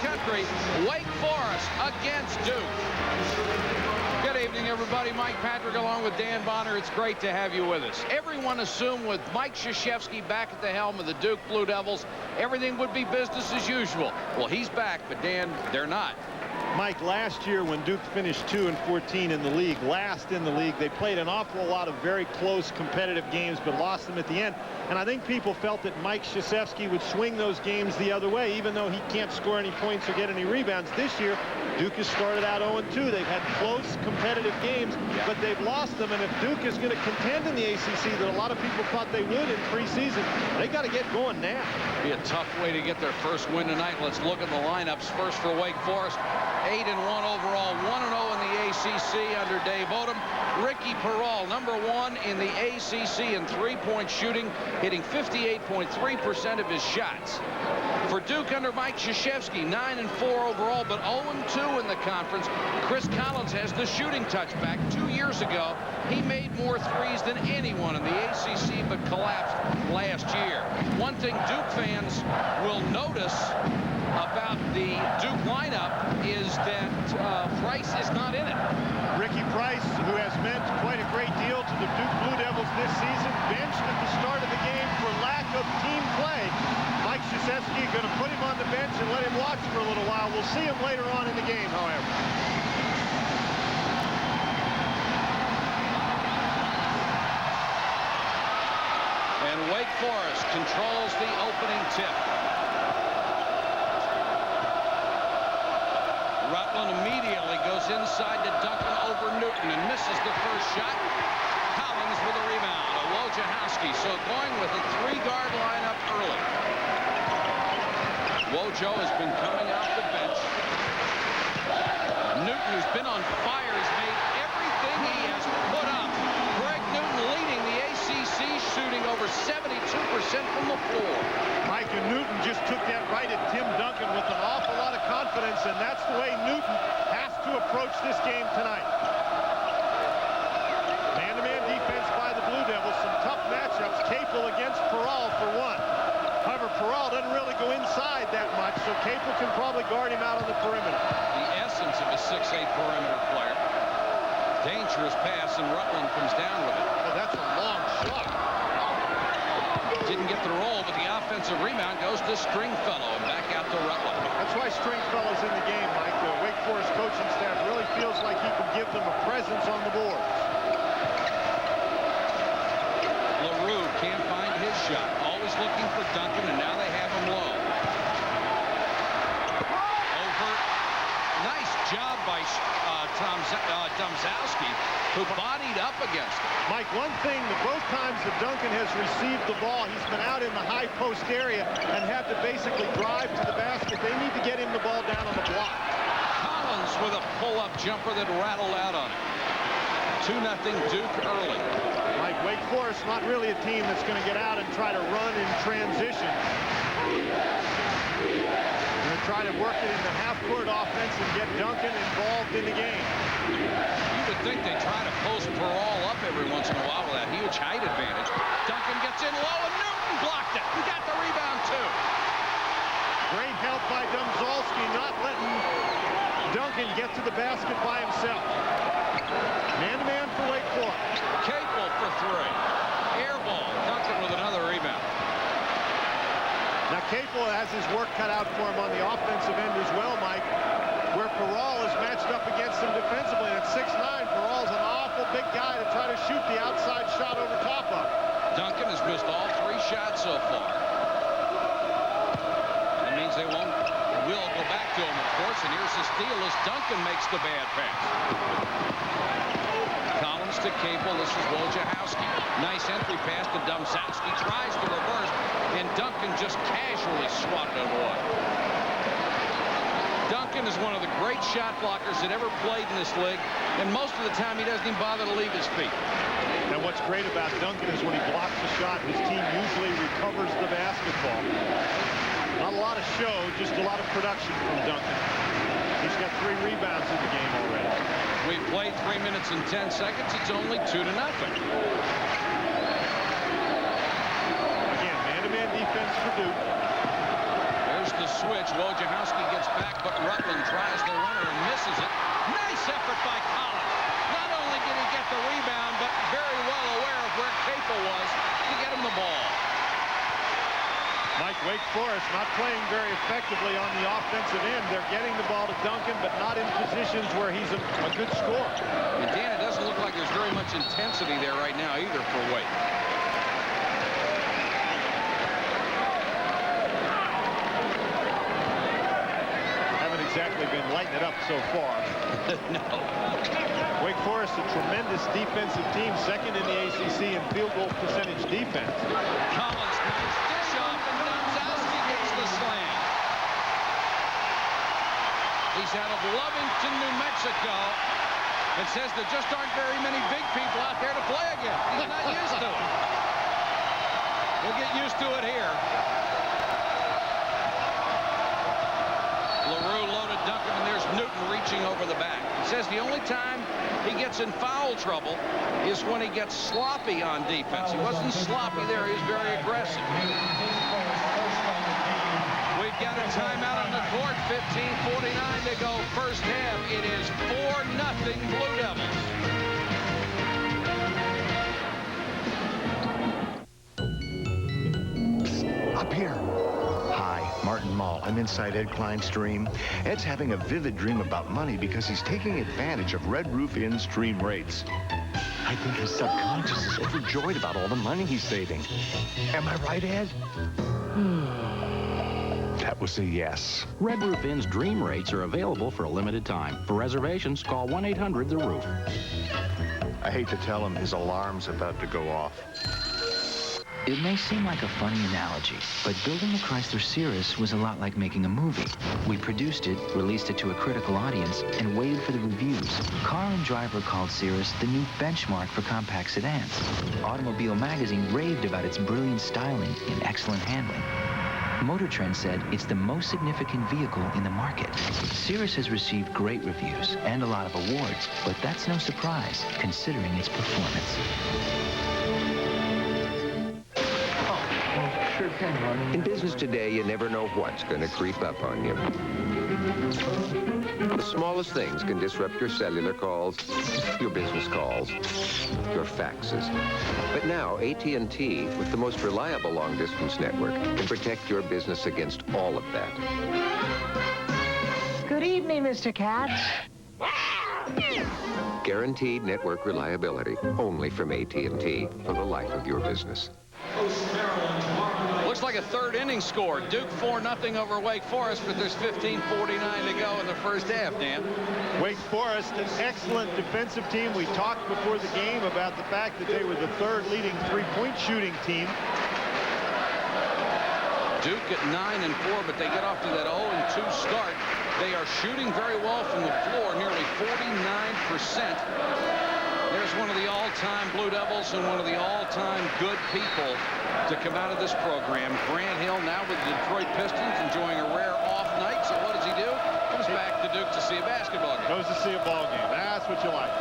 country. Wake Forest against Duke. Good evening, everybody. Mike Patrick along with Dan Bonner. It's great to have you with us. Everyone assumed with Mike Krzyzewski back at the helm of the Duke Blue Devils, everything would be business as usual. Well, he's back, but Dan, they're not. Mike, last year when Duke finished 2-14 in the league, last in the league, they played an awful lot of very close competitive games but lost them at the end. And I think people felt that Mike Krzyzewski would swing those games the other way, even though he can't score any points or get any rebounds. This year, Duke has started out 0-2. They've had close competitive games, but they've lost them. And if Duke is going to contend in the ACC that a lot of people thought they would in preseason, they got to get going now. Be a tough way to get their first win tonight. Let's look at the lineups. First for Wake Forest, 8-1 overall, 1-0 in the ACC under Dave Odom. Ricky Peral, number 1 in the ACC in three-point shooting, hitting 58.3% of his shots. For Duke under Mike Krzyzewski, 9-4 overall, but 0-2 in the conference. Chris Collins has the shooting touchback. 2 years ago, he made more threes than anyone in the ACC, but collapsed last year. One thing Duke fans will notice about the Duke lineup is that Price is not in it. Ricky Price, who has meant quite a great deal to the Duke Blue Devils this season, benched at the start of the game for lack of team play. Mike Krzyzewski going to put him on the bench and let him watch for a little while. We'll see him later on in the game, however. And Wake Forest controls the opening tip. Rutland immediately goes inside to Duncan over Newton and misses the first shot. Collins with a rebound. Wojciechowski, so going with a three-guard lineup early. Wojo has been coming off the bench. Newton, who's been on fire, has made everything he has put up. Greg Newton leading the ACC, shooting over 72% from the floor. Mike, and Newton just took that right at Tim Duncan with an awful lot of confidence, and that's the way Newton has to approach this game tonight. Man-to-man defense by the Blue Devils. Some tough matchups. Capel against Peral for one. However, Peral doesn't really go inside that much, so Capel can probably guard him out on the perimeter. The essence of a 6'8 perimeter player. Dangerous pass, and Rutland comes down with it. Oh, that's a long shot. Didn't get the roll, but the offensive rebound goes to Stringfellow and back out to Rutland. That's why Stringfellow's in the game, Mike. The Wake Forest coaching staff really feels like he can give them a presence on the board. LaRue can't find his shot. Always looking for Duncan, and now they have him low. Over. Nice job by Domzowski, who bodied up against him. Mike, one thing, both times that Duncan has received the ball, he's been out in the high post area and had to basically drive to the basket. They need to get him the ball down on the block. Collins with a pull-up jumper that rattled out on him. 2-0 Duke early. Mike, Wake Forest not really a team that's going to get out and try to run in transition. They're going to try to work it in the half-court offense and get Duncan involved in the game. You would think they try to post Peral up every once in a while with that huge height advantage. Duncan gets in low, and Newton blocked it. He got the rebound, too. Great help by Domzowski, not letting Duncan get to the basket by himself. Man-to-man for Wake Forest. Capel for three. Air ball. Duncan with another rebound. Now, Capel has his work cut out for him on the offensive end as well, Mike, where Peral is matched up against him defensively. And at 6'9", Peral's an awful big guy to try to shoot the outside shot over top of. Duncan has missed all 3 shots so far. That means they will go back to him, of course. And here's the steal as Duncan makes the bad pass. Collins to Capel. This is Wojciechowski. Nice entry pass to Domzowski. Tries to reverse, and Duncan just casually swatted it away. Duncan is one of the great shot blockers that ever played in this league, and most of the time he doesn't even bother to leave his feet. And what's great about Duncan is when he blocks a shot, his team usually recovers the basketball. Not a lot of show, just a lot of production from Duncan. He's got 3 rebounds in the game already. We've played 3 minutes and 10 seconds. It's only 2-0. Again, man-to-man defense for Duke. There's the switch. Wojciechowski gets back, but Rutland tries the runner and misses it. Nice effort by Collins. Not only did he get the rebound, but very well aware of where Capel was to get him the ball. Mike, Wake Forest not playing very effectively on the offensive end. They're getting the ball to Duncan, but not in positions where he's a good scorer. And Dan, it doesn't look like there's very much intensity there right now either for Wake. Haven't exactly been lighting it up so far. No. Wake Forest, a tremendous defensive team, second in the ACC in field goal percentage defense. Collins, nice dish off, and Domzowski gets the slam. He's out of Lovington, New Mexico, and says there just aren't very many big people out there to play against. He's not used to it. We'll get used to it here. LaRue loaded Duncan, and there's Newton reaching over the back. He says the only time he gets in foul trouble is when he gets sloppy on defense. He wasn't sloppy there. He was very aggressive. We've got a timeout on the court. 15:49 to go first half. It is 4-0 Blue Devils. Up here. Hi, Martin Mull. I'm inside Ed Klein's dream. Ed's having a vivid dream about money because he's taking advantage of Red Roof Inn's dream rates. I think his subconscious is overjoyed about all the money he's saving. Am I right, Ed? That was a yes. Red Roof Inn's dream rates are available for a limited time. For reservations, call 1-800-THE-ROOF. I hate to tell him his alarm's about to go off. It may seem like a funny analogy, but building the Chrysler Cirrus was a lot like making a movie. We produced it, released it to a critical audience, and waited for the reviews. Car and Driver called Cirrus the new benchmark for compact sedans. Automobile Magazine raved about its brilliant styling and excellent handling. Motor Trend said it's the most significant vehicle in the market. Cirrus has received great reviews and a lot of awards, but that's no surprise, considering its performance. In business today, you never know what's going to creep up on you. The smallest things can disrupt your cellular calls, your business calls, your faxes. But now, AT&T, with the most reliable long-distance network, can protect your business against all of that. Good evening, Mr. Katz. Guaranteed network reliability, only from AT&T, for the life of your business. Looks like a third inning score. Duke 4-0 over Wake Forest, but there's 15:49 to go in the first half, Dan. Wake Forest, an excellent defensive team. We talked before the game about the fact that they were the third leading three-point shooting team. Duke at 9-4, but they get off to that 0-2 start. They are shooting very well from the floor, nearly 49%. There's one of the all-time Blue Devils and one of the all-time good people to come out of this program. Grant Hill now with the Detroit Pistons, enjoying a rare off night. So what does he do? Comes back to Duke to see a basketball game. Goes to see a ball game. That's what you like.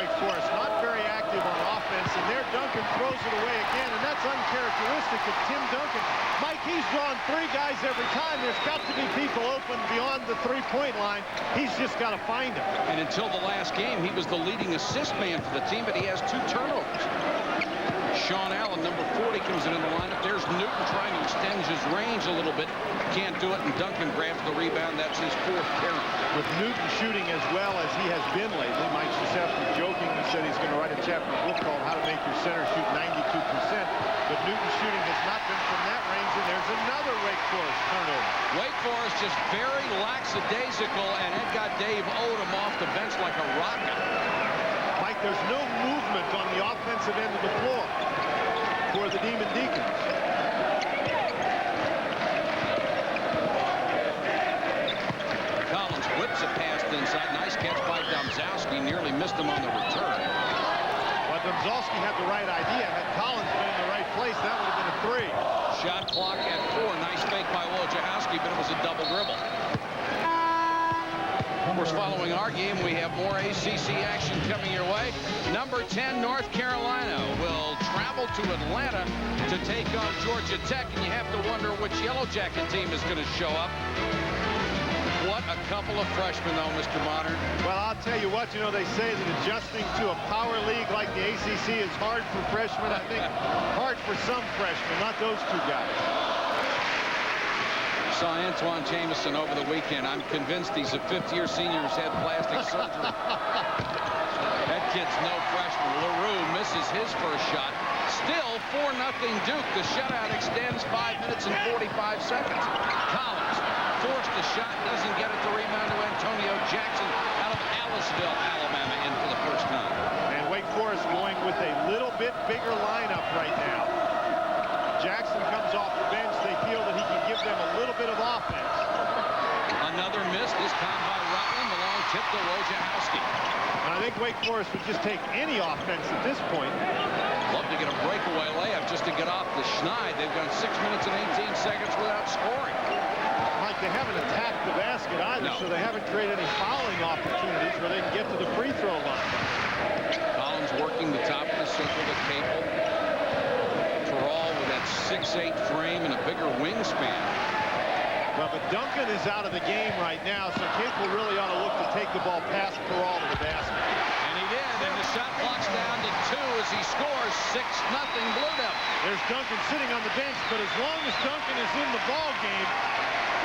Wake Forest not very active on offense, and there Duncan throws it away again, and that's uncharacteristic of Tim Duncan. Mike, he's drawn three guys every time. There's got to be people open beyond the three-point line. He's just got to find them. And until the last game, he was the leading assist man for the team, but he has 2 turnovers. Sean Allen, number 40, comes into the lineup. There's Newton trying to extend his range a little bit. Can't do it, and Duncan grabs the rebound. That's his 4th carry. With Newton shooting as well as he has been lately, Mike Krzyzewski jokingly said he's going to write a chapter book called How to Make Your Center Shoot 92%. But Newton's shooting has not been from that range, and there's another Wake Forest turnover. Wake Forest just very lackadaisical, and it got Dave Odom off the bench like a rocket. Mike, there's no movement on the offensive end of the floor for the Demon Deacons. Collins whips it past inside. Nice catch by Domzowski. Nearly missed him on the return. Well, Domzowski had the right idea. Had Collins been in the right place, that would have been a 3. Shot clock at 4. Nice fake by Wojciechowski, but it was a double dribble. Of course, following our game, we have more ACC action coming your way. Number 10, North Carolina will travel to Atlanta to take on Georgia Tech, and you have to wonder which Yellow Jacket team is going to show up. What a couple of freshmen, though, Mr. Modern. Well, I'll tell you what, they say that adjusting to a power league like the ACC is hard for freshmen. I think hard for some freshmen, not those two guys. Saw Antoine Jamison over the weekend. I'm convinced he's a fifth-year senior who's had plastic surgery. That kid's no freshman. LaRue misses his first shot. Still 4-0 Duke. The shutout extends 5 minutes and 45 seconds. Collins forced a shot, doesn't get it. The rebound to Antonio Jackson out of Aliceville, Alabama, in for the first time. And Wake Forest going with a little bit bigger lineup right now. Jackson comes off the bench. They feel that he can give them a little bit of offense. Another miss, this time by Rutland. The long tip to Wojciechowski. And I think Wake Forest would just take any offense at this point. Love to get a breakaway layup just to get off the schneid. They've gone 6 minutes and 18 seconds without scoring. Mike, they haven't attacked the basket either, so they haven't created any fouling opportunities where they can get to the free throw line. Collins working the top of the circle to Capel. Terrell with that 6'8" frame and a bigger wingspan. Well, but Duncan is out of the game right now, so Capel really ought to look to take the ball past Terrell to the basket. And he did, and the shot clock's down to 2 as he scores 6-0 Blue Devils. There's Duncan sitting on the bench, but as long as Duncan is in the ball game,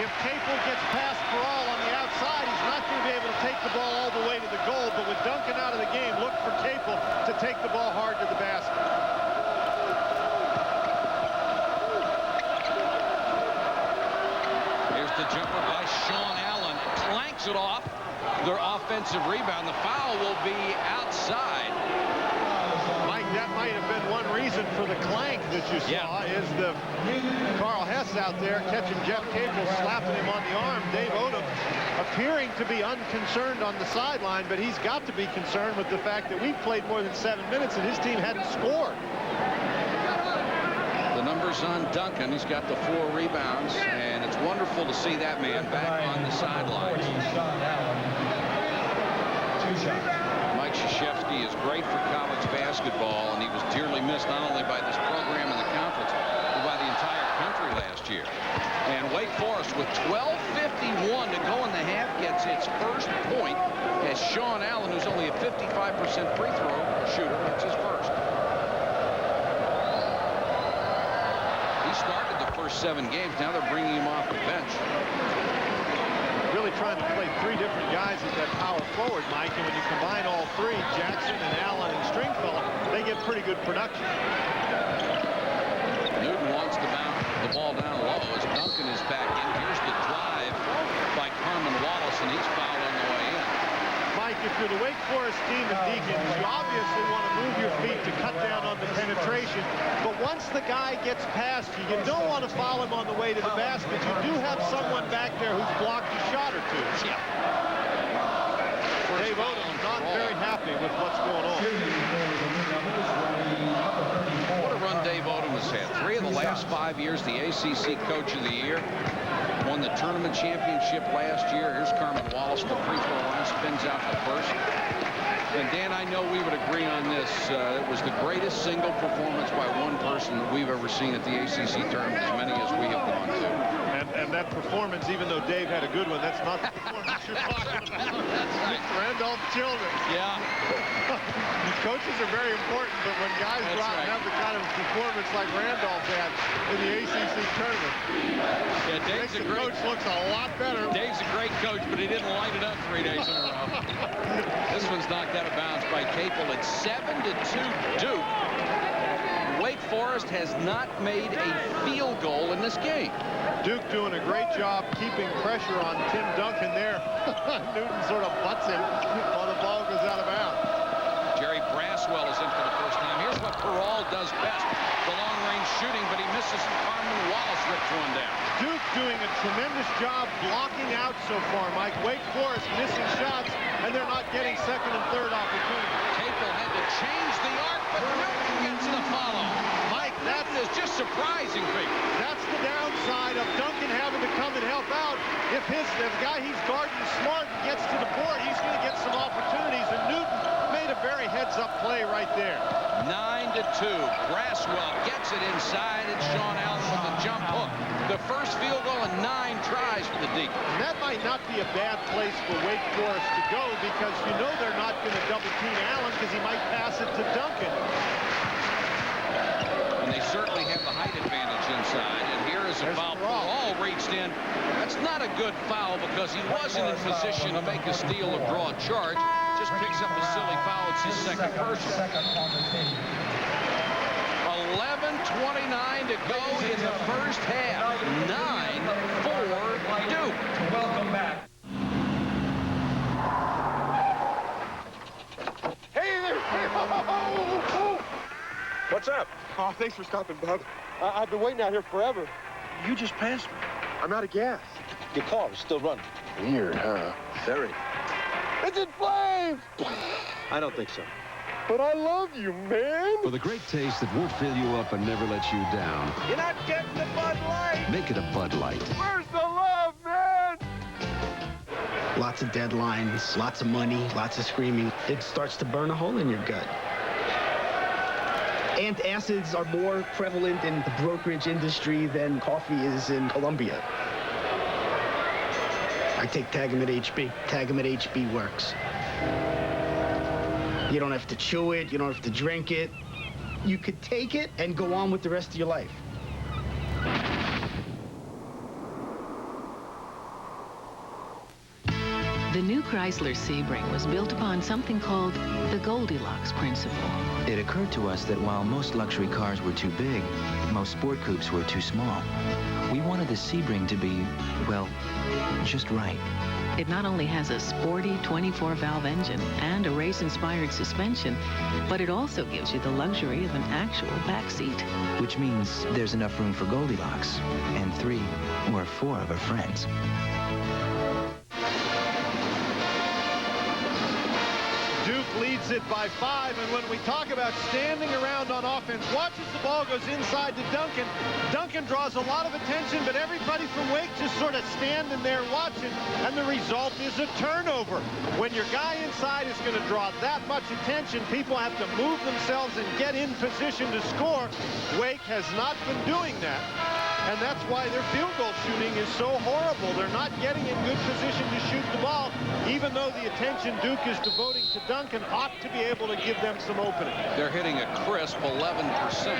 if Capel gets past Terrell on the outside, he's not going to be able to take the ball all the way to the goal. But with Duncan out of the game, look for Capel to take the ball hard to the basket. Here's the jumper by Sean Allen. Clanks it off. Their offensive rebound. The foul will be outside. Mike, that might have been one reason for the clank that you saw, is the Carl Hess out there catching Jeff Capel, slapping him on the arm. Dave Odom appearing to be unconcerned on the sideline, but he's got to be concerned with the fact that we've played more than 7 minutes and his team hadn't scored. The numbers on Duncan. He's got the 4 rebounds, and it's wonderful to see that man back on the sidelines. Mike Krzyzewski is great for college basketball, and he was dearly missed not only by this program and the conference, but by the entire country last year. And Wake Forest, with 12:51 to go in the half, gets its first point as Sean Allen, who's only a 55% free throw shooter, gets his first. He started the first 7 games. Now they're bringing him off the bench. Really trying to play 3 different guys at that power forward, Mike, and when you combine all 3, Jackson and Allen and Stringfellow, they get pretty good production. Newton wants to bounce the ball down low as Duncan is back in. Here's the drive by Carmen Wallace, and he's fouled on the way in. Mike, if you're the Wake Forest team at Deacons, you obviously want to move your feet to cut down on the penetration. But once the guy gets past you, you don't want to foul him on the way to the basket. You do have someone back there who's blocked a shot or 2. Yeah. Dave Odom not very happy with what's going on. What a run Dave Odom has had. 3 of the last 5 years, the ACC Coach of the Year. Won the tournament championship last year. Here's Carmen Wallace, the free throw line, spins out the first. And Dan, I know we would agree on this. It was the greatest single performance by one person that we've ever seen at the ACC tournament, as many as we have gone to. And that performance, even though Dave had a good one, that's not the performance you're talking about. That's right. Randolph Childress. Yeah. Coaches are very important, but when guys That's go out and right. have the kind of performance like Randolph had in the ACC tournament, Yeah, Dave's makes a the great coach looks a lot better. Dave's a great coach, but he didn't light it up 3 days in a row. This one's knocked out of bounds by Capel. It's 7-2 Duke. Wake Forest has not made a field goal in this game. Duke doing a great job keeping pressure on Tim Duncan there. Newton sort of butts him while the ball goes out of bounds. Jerry Braswell is in for the first time. Here's what Peral does best. The long-range shooting, but he misses. Carmen Wallace rips one down. Duke doing a tremendous job blocking out so far, Mike. Wake Forest missing shots, and they're not getting second and third opportunities. Capel had to change the arc, but Newton gets the follow. Mike, that is just surprising, people. That's the downside of Duncan having to come and help out. if the guy he's guarding is smart and gets to the board, he's going to get some opportunities. And Newton made a very heads-up play right there. 9-2. Braswell gets it inside, and Sean Allen with the jump hook. The first field goal in 9 tries for the Deacons. And that might not be a bad place for Wake Forest to go, because you know they're not going to double-team Allen because he might pass it to Duncan. And they certainly have the height advantage inside. And here is a foul. All reached in. That's not a good foul because he wasn't in position to make a steal or draw a charge. Just picks up a silly foul. It's his second personal. 11:29 to go in the first half. 9-4 Duke. Welcome back. Hey there! Hey, oh. What's up? Oh, thanks for stopping, bub. I've been waiting out here forever. You just passed me. I'm out of gas. Your car is still running. Weird, huh? Very. It's in flames! I don't think so. But I love you, man! For the great taste that won't fill you up and never let you down. You're not getting the Bud Light! Make it a Bud Light. Where's the love, man? Lots of deadlines, lots of money, lots of screaming. It starts to burn a hole in your gut. Antacids are more prevalent in the brokerage industry than coffee is in Colombia. I take Tagamet HB. Tagamet HB works. You don't have to chew it. You don't have to drink it. You could take it and go on with the rest of your life. The new Chrysler Sebring was built upon something called the Goldilocks principle. It occurred to us that while most luxury cars were too big, most sport coupes were too small. We wanted the Sebring to be, well, just right. It not only has a sporty 24-valve engine and a race-inspired suspension, but it also gives you the luxury of an actual back seat. Which means there's enough room for Goldilocks and 3 or 4 of her friends. Duke leads it by 5, and when we talk about standing around on offense, watch as the ball goes inside to Duncan. Duncan draws a lot of attention, but everybody from Wake just sort of standing there watching, and the result is a turnover. When your guy inside is going to draw that much attention, people have to move themselves and get in position to score. Wake has not been doing that. And that's why their field goal shooting is so horrible. They're not getting in good position to shoot the ball, even though the attention Duke is devoting to Duncan ought to be able to give them some opening. They're hitting a crisp 11%.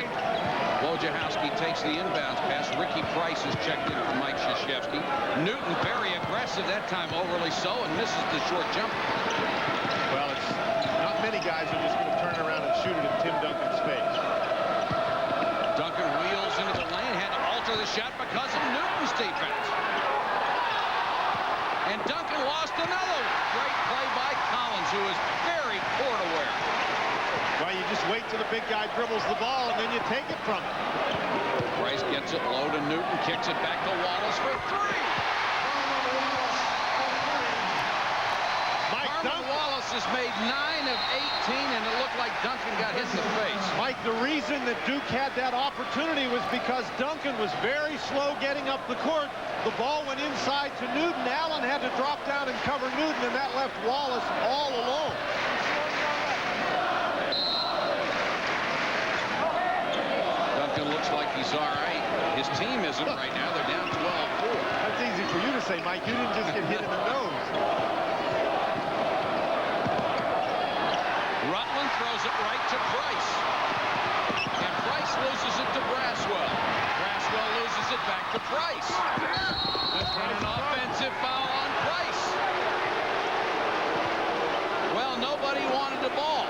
Wojciechowski takes the inbounds pass. Ricky Price is checked in for Mike Krzyzewski. Newton very aggressive that time, overly so, and misses the short jumper. Well, it's not many guys are just going to turn around and shoot it in Tim Duncan's face. Duncan wheels into the lane, had to alter the shot because of Newton's defense. And Duncan lost another great play by Collins, who is very court aware. Well, you just wait till the big guy dribbles the ball, and then you take it from him. Price gets it low to Newton, kicks it back to Wallace for 3. Wallace has made 9 of 18, and it looked like Duncan got hit in the face. Mike, the reason that Duke had that opportunity was because Duncan was very slow getting up the court. The ball went inside to Newton. Allen had to drop down and cover Newton, and that left Wallace all alone. Duncan looks like he's all right. His team isn't right now. They're down 12-4. That's easy for you to say, Mike. You didn't just get hit in the nose. Rutland throws it right to Price. And Price loses it to Braswell. Braswell loses it back to Price. And an offensive foul on Price. Well, nobody wanted the ball.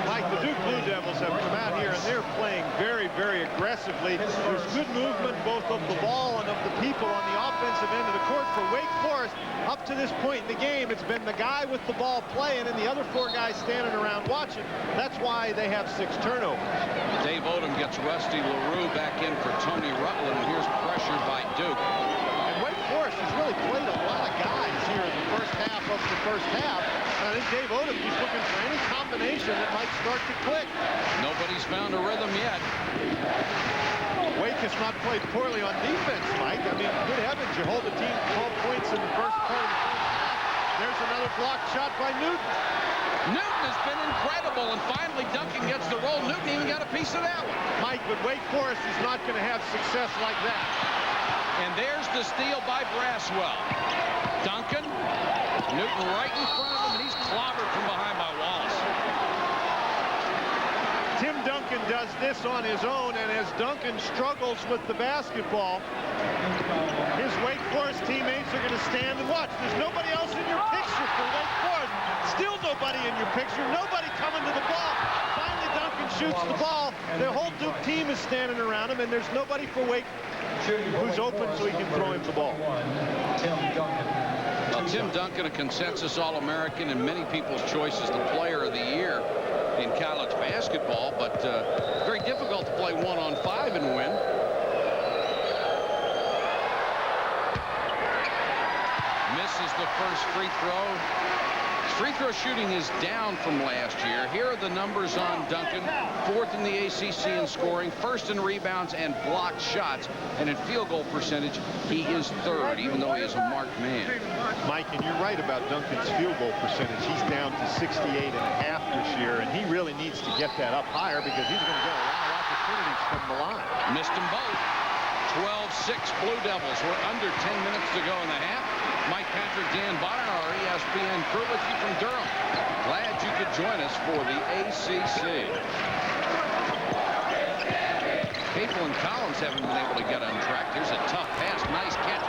Mike, the Duke Blue Devils have come out here, and they're playing very, very aggressively. There's good movement both of the ball and of the people on the offensive end of the court for Wake Forest. Up to this point in the game, it's been the guy with the ball playing and the other 4 guys standing around watching. That's why they have 6 turnovers. Dave Odom gets Rusty LaRue back in for Tony Rutland, and here's pressure by Duke. And Wake Forest has really played a lot of guys here in the first half of the first half. I think Dave Odom is looking for any combination that might start to click. Nobody's found a rhythm yet. Wake has not played poorly on defense, Mike. I mean, good heavens, you hold the team 12 points in the first part of the first half. There's another blocked shot by Newton. Newton has been incredible, and finally Duncan gets the roll. Newton even got a piece of that one. Mike, but Wake Forest is not going to have success like that. And there's the steal by Braswell. Duncan, Newton right in front of him, and he's clobbered from behind by Wallace. Tim Duncan does this on his own, and as Duncan struggles with the basketball, his Wake Forest teammates are going to stand and watch. There's nobody else in your picture for Wake Forest. Still nobody in your picture. Nobody coming to the ball. Finally, Duncan shoots the ball. The whole Duke team is standing around him, and there's nobody for Wake who's open so he can throw him the ball. Well, Tim Duncan, a consensus All-American and many people's choice as the player of the year in college basketball, but very difficult to play 1-on-5 and win. Misses the first free throw. Free throw shooting is down from last year. Here are the numbers on Duncan. 4th in the ACC in scoring, 1st in rebounds and blocked shots. And in field goal percentage, he is 3rd, even though he is a marked man. Mike, and you're right about Duncan's field goal percentage. He's down to 68.5 this year, and he really needs to get that up higher because he's going to get a lot of opportunities from the line. Missed them both. 12-6 Blue Devils. We're under 10 minutes to go in the half. Mike Patrick, Dan Bonner, our ESPN crew with you from Durham. Glad you could join us for the ACC. Capel and Collins haven't been able to get on track. Here's a tough pass. Nice catch.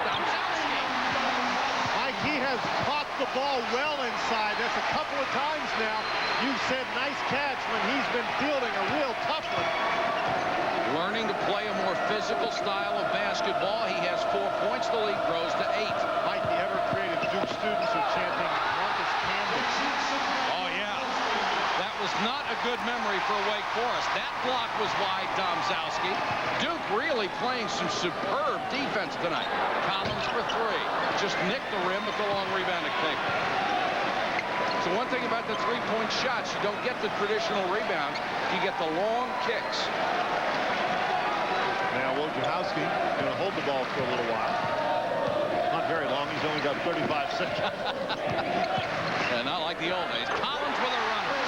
Mike, he has caught the ball well inside. That's a couple of times now. You've said nice catch when he's been fielding a real tough one. Learning to play a more physical style of basketball. He has 4 points. The lead grows to 8. Mike, the ever-creative Duke students are chanting Marcus Campbell. Oh, yeah. That was not a good memory for Wake Forest. That block was wide, Domzowski. Duke really playing some superb defense tonight. Collins for 3. Just nicked the rim with the long rebound to Capel. So one thing about the three-point shots, you don't get the traditional rebounds. You get the long kicks. Now Wojciechowski going to hold the ball for a little while. Not very long. He's only got 35 seconds. Not like the old days. Collins with a runner.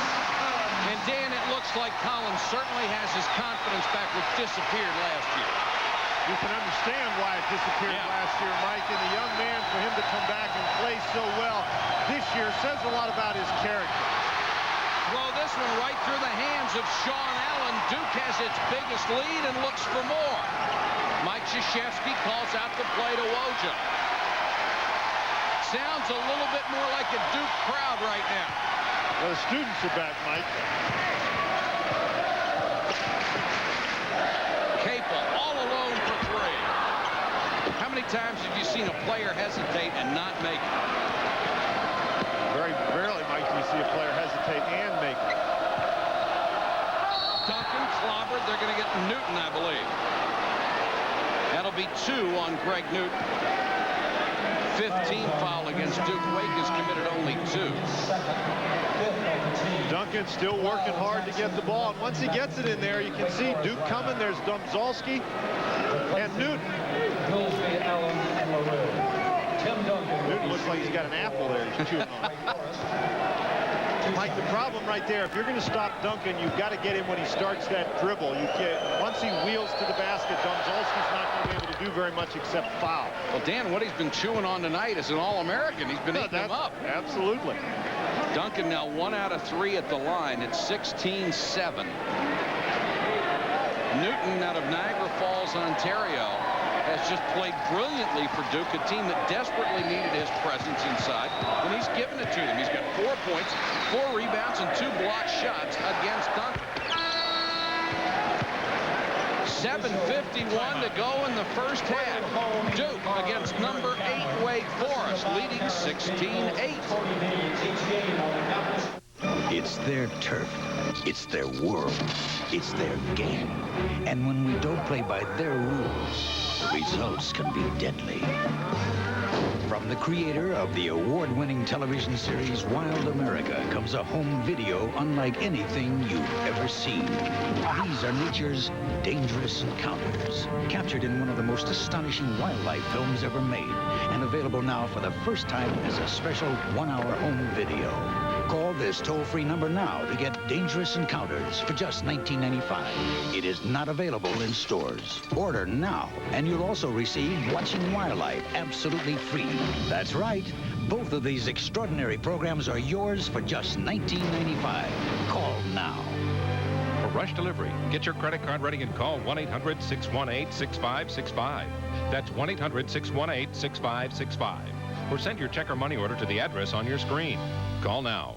And Dan, it looks like Collins certainly has his confidence back, which disappeared last year. You can understand why it disappeared last year, Mike. And the young man, for him to come back and play so well this year says a lot about his character. Throw this one right through the hands of Sean Allen. Duke has its biggest lead and looks for more. Mike Krzyzewski calls out the play to Woj. Sounds a little bit more like a Duke crowd right now. Well, the students are back, Mike. Capel all alone for 3. How many times have you seen a player hesitate and not make it? Very rarely, Mike, do you see a player hesitate and make it. Duncan clobbered. They're going to get Newton, I believe. That'll be 2 on Greg Newton. 15 foul against Duke. Wake has committed only 2. Duncan still working hard to get the ball. And once he gets it in there, you can see Duke coming. There's Domzowski and Newton. Newton looks like he's got an apple there he's chewing on. Mike, the problem right there, if you're going to stop Duncan, you've got to get him when he starts that dribble. Once he wheels to the basket, Domzowski's not going to be able to do very much except foul. Well, Dan, what he's been chewing on tonight is an All-American. He's been eating them up. Absolutely. Duncan now 1 out of 3 at the line. It's 16-7. Newton out of Niagara Falls, Ontario, has just played brilliantly for Duke, a team that desperately needed his presence inside, and he's given it to them. He's got 4 points, 4 rebounds, and 2 blocked shots against Duncan. 7:51 to go in the first half. Duke against number 8 Wake Forest, leading 16-8. It's their turf. It's their world. It's their game. And when we don't play by their rules, results can be deadly. From From the creator of the award-winning television series Wild America comes a home video unlike anything you've ever seen. These are nature's dangerous encounters, captured in one of the most astonishing wildlife films ever made, and available now for the first time as a special one-hour home video. Call this toll-free number now to get Dangerous Encounters for just $19.95. It is not available in stores. Order now, and you'll also receive Watching Wildlife absolutely free. That's right. Both of these extraordinary programs are yours for just $19.95. Call now. For rush delivery, get your credit card ready and call 1-800-618-6565. That's 1-800-618-6565. Or send your check or money order to the address on your screen. Call now.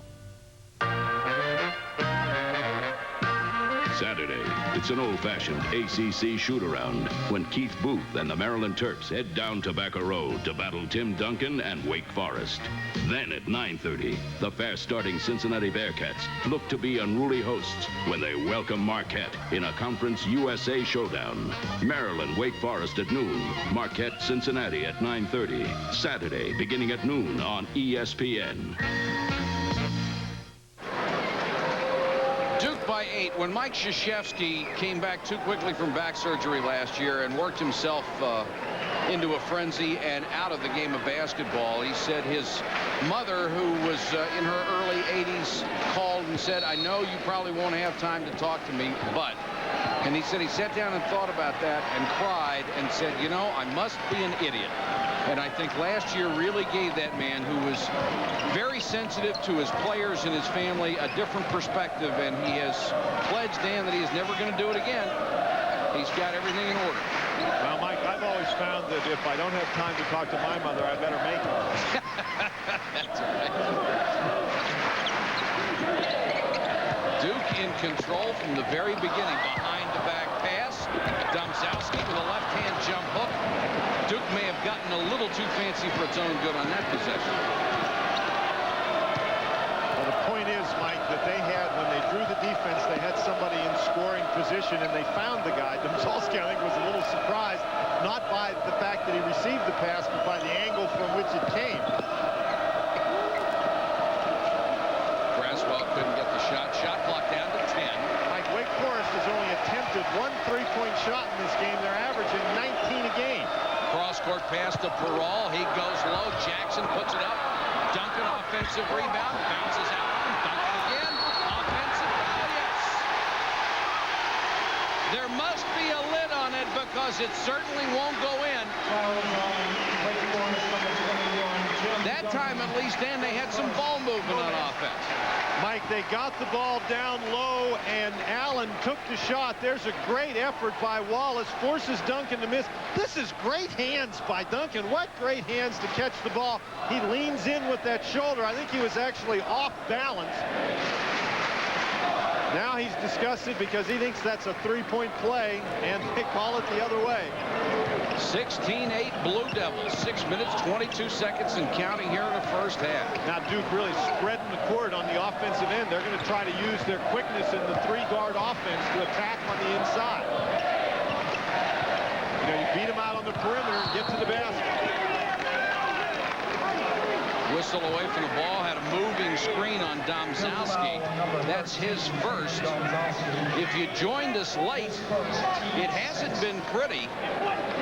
Saturday, it's an old-fashioned ACC shoot-around when Keith Booth and the Maryland Terps head down Tobacco Road to battle Tim Duncan and Wake Forest. Then at 9:30, the fast-starting Cincinnati Bearcats look to be unruly hosts when they welcome Marquette in a Conference USA showdown. Maryland, Wake Forest at noon. Marquette, Cincinnati at 9:30. Saturday, beginning at noon on ESPN. Duke by 8. When Mike Krzyzewski came back too quickly from back surgery last year and worked himself into a frenzy and out of the game of basketball, he said his mother, who was in her early 80s, called and said, "I know you probably won't have time to talk to me, but..." And he said he sat down and thought about that and cried and said, "You know, I must be an idiot." And I think last year really gave that man, who was very sensitive to his players and his family, a different perspective, and he has pledged Dan that he is never going to do it again. He's got everything in order. Well, Mike, I've always found that if I don't have time to talk to my mother, I better make it. That's right. Duke in control from the very beginning. Behind the back pass. Domzowski with a left-hand jump hook. Duke may have gotten a little too fancy for its own good on that possession. Well, the point is, Mike, that they had, when they drew the defense, they had somebody in scoring position, and they found the guy. Domzowski, I think, was a little surprised, not by the fact that he received the pass, but by the angle from which it came. Braswell couldn't get the shot. Shot clock down to 10. Mike, Wake Forest has only attempted one three-point shot in this game. They're averaging 19 a game. Cross-court pass to Perall. He goes low. Jackson puts it up. Duncan, offensive rebound. Bounces out. Duncan again. Offensive foul, yes. There must be a lid on it because it certainly won't go in. That time, at least, Dan, they had some ball movement on offense. Mike, they got the ball down low, and Allen took the shot. There's a great effort by Wallace. Forces Duncan to miss. This is great hands by Duncan. What great hands to catch the ball. He leans in with that shoulder. I think he was actually off balance. Now he's disgusted because he thinks that's a three-point play, and they call it the other way. 16-8 Blue Devils. 6 minutes, 22 seconds and counting here in the first half. Now Duke really spreading the court on the offensive end. They're going to try to use their quickness in the three-guard offense to attack on the inside. You know, you beat them out on the perimeter and get to the basket. Whistle away from the ball. Had a moving screen on Domzowski. That's his first. If you joined us late, it hasn't been pretty.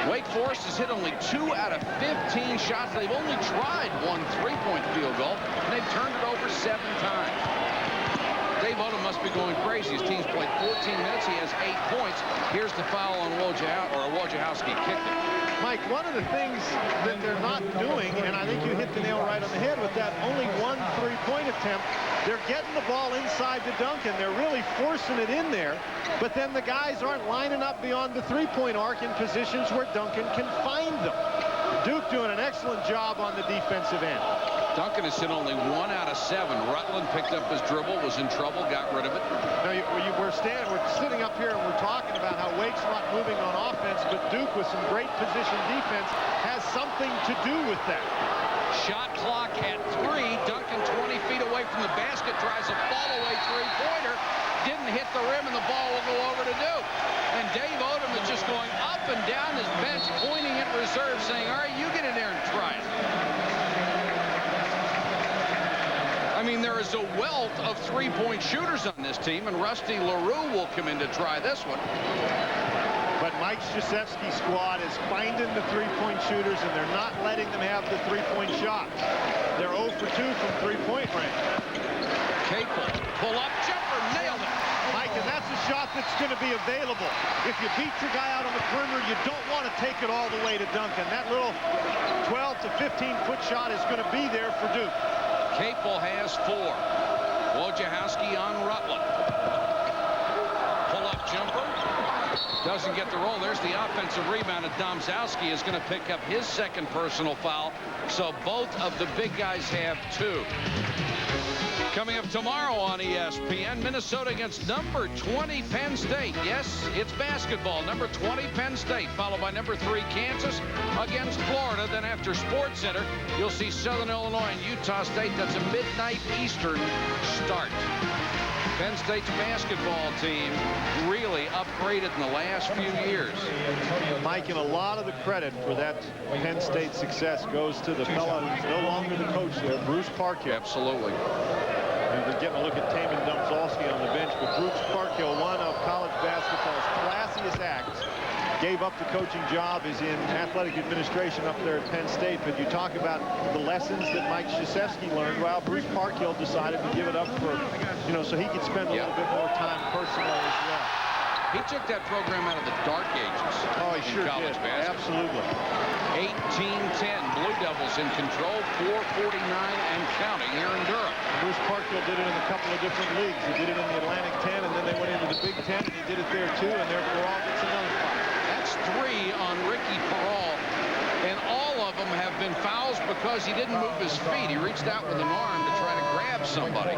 Wake Forest has hit only 2 out of 15 shots. They've only tried one three-point field goal, and they've turned it over 7 times. Dave Odom must be going crazy. His team's played 14 minutes. He has 8 points. Here's the foul on Wojciechowski kicked it. Mike, one of the things that they're not doing, and I think you hit the nail right on the head with that only one three-point attempt, they're getting the ball inside to Duncan. They're really forcing it in there, but then the guys aren't lining up beyond the three-point arc in positions where Duncan can find them. Duke doing an excellent job on the defensive end. Duncan has hit only 1 out of 7. Rutland picked up his dribble, was in trouble, got rid of it. Now, we're sitting up here and we're talking about how Wake's not moving on offense, but Duke, with some great position defense, has something to do with that. Shot clock at 3. Duncan 20 feet away from the basket, tries a fall-away three-pointer. Didn't hit the rim, and the ball will go over to Duke. And Dave Odom is just going up and down his bench, pointing at reserve, saying, all right, you get in there and try it. a wealth of three-point shooters on this team, and Rusty LaRue will come in to try this one. But Mike Krzyzewski's squad is finding the three-point shooters, and they're not letting them have the three-point shot. They're 0 for 2 from three-point range. Capel, pull-up jumper, nailed it. Mike, and that's a shot that's going to be available. If you beat your guy out on the perimeter, you don't want to take it all the way to Duncan. That little 12 to 15-foot shot is going to be there for Duke. Capel has 4. Wojciechowski on Rutland. Pull-up jumper. Doesn't get the roll. There's the offensive rebound, and Domzowski is going to pick up his second personal foul. So both of the big guys have 2. Coming up tomorrow on ESPN, Minnesota against number 20 Penn State. Yes, it's basketball. Number 20 Penn State, followed by number 3 Kansas against Florida. Then after Sports Center, you'll see Southern Illinois and Utah State. That's a midnight Eastern start. Penn State's basketball team really upgraded in the last few years. Mike, and a lot of the credit for that Penn State success goes to the fellow who's no longer the coach there, Bruce Parkhill. Absolutely. And we're getting a look at Taman Domzowski on the bench, but Bruce Parkhill, one of college basketball's classiest acts, gave up the coaching job, is in athletic administration up there at Penn State. But you talk about the lessons that Mike Krzyzewski learned. Well, Bruce Parkhill decided to give it up for, so he could spend a little bit more time personally as well. He took that program out of the dark ages. Oh, he sure college did. Basketball. Absolutely. 18-10, Blue Devils in control, 4:49 and counting here in Durham. Bruce Parkhill did it in a couple of different leagues. He did it in the Atlantic 10, and then they went into the Big 10, and he did it there too, and therefore all gets another foul. That's 3 on Ricky Peral, and all of them have been fouls because he didn't move his feet. He reached out with an arm to try to grab somebody.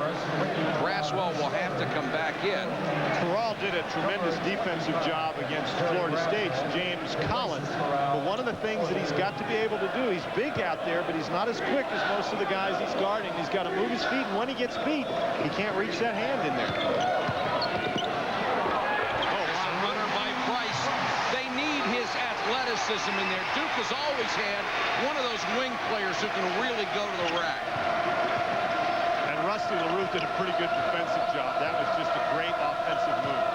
Braswell will have to come back in. Peral did a tremendous defensive job against Florida State's James Collins. But one of the things that he's got to be able to do, he's big out there, but he's not as quick as most of the guys he's guarding. He's got to move his feet, and when he gets beat, he can't reach that hand in there. Runner by Price. They need his athleticism in there. Duke has always had one of those wing players who can really go to the rack. And Rusty LaRue did a pretty good defensive job. That was just a great offensive move.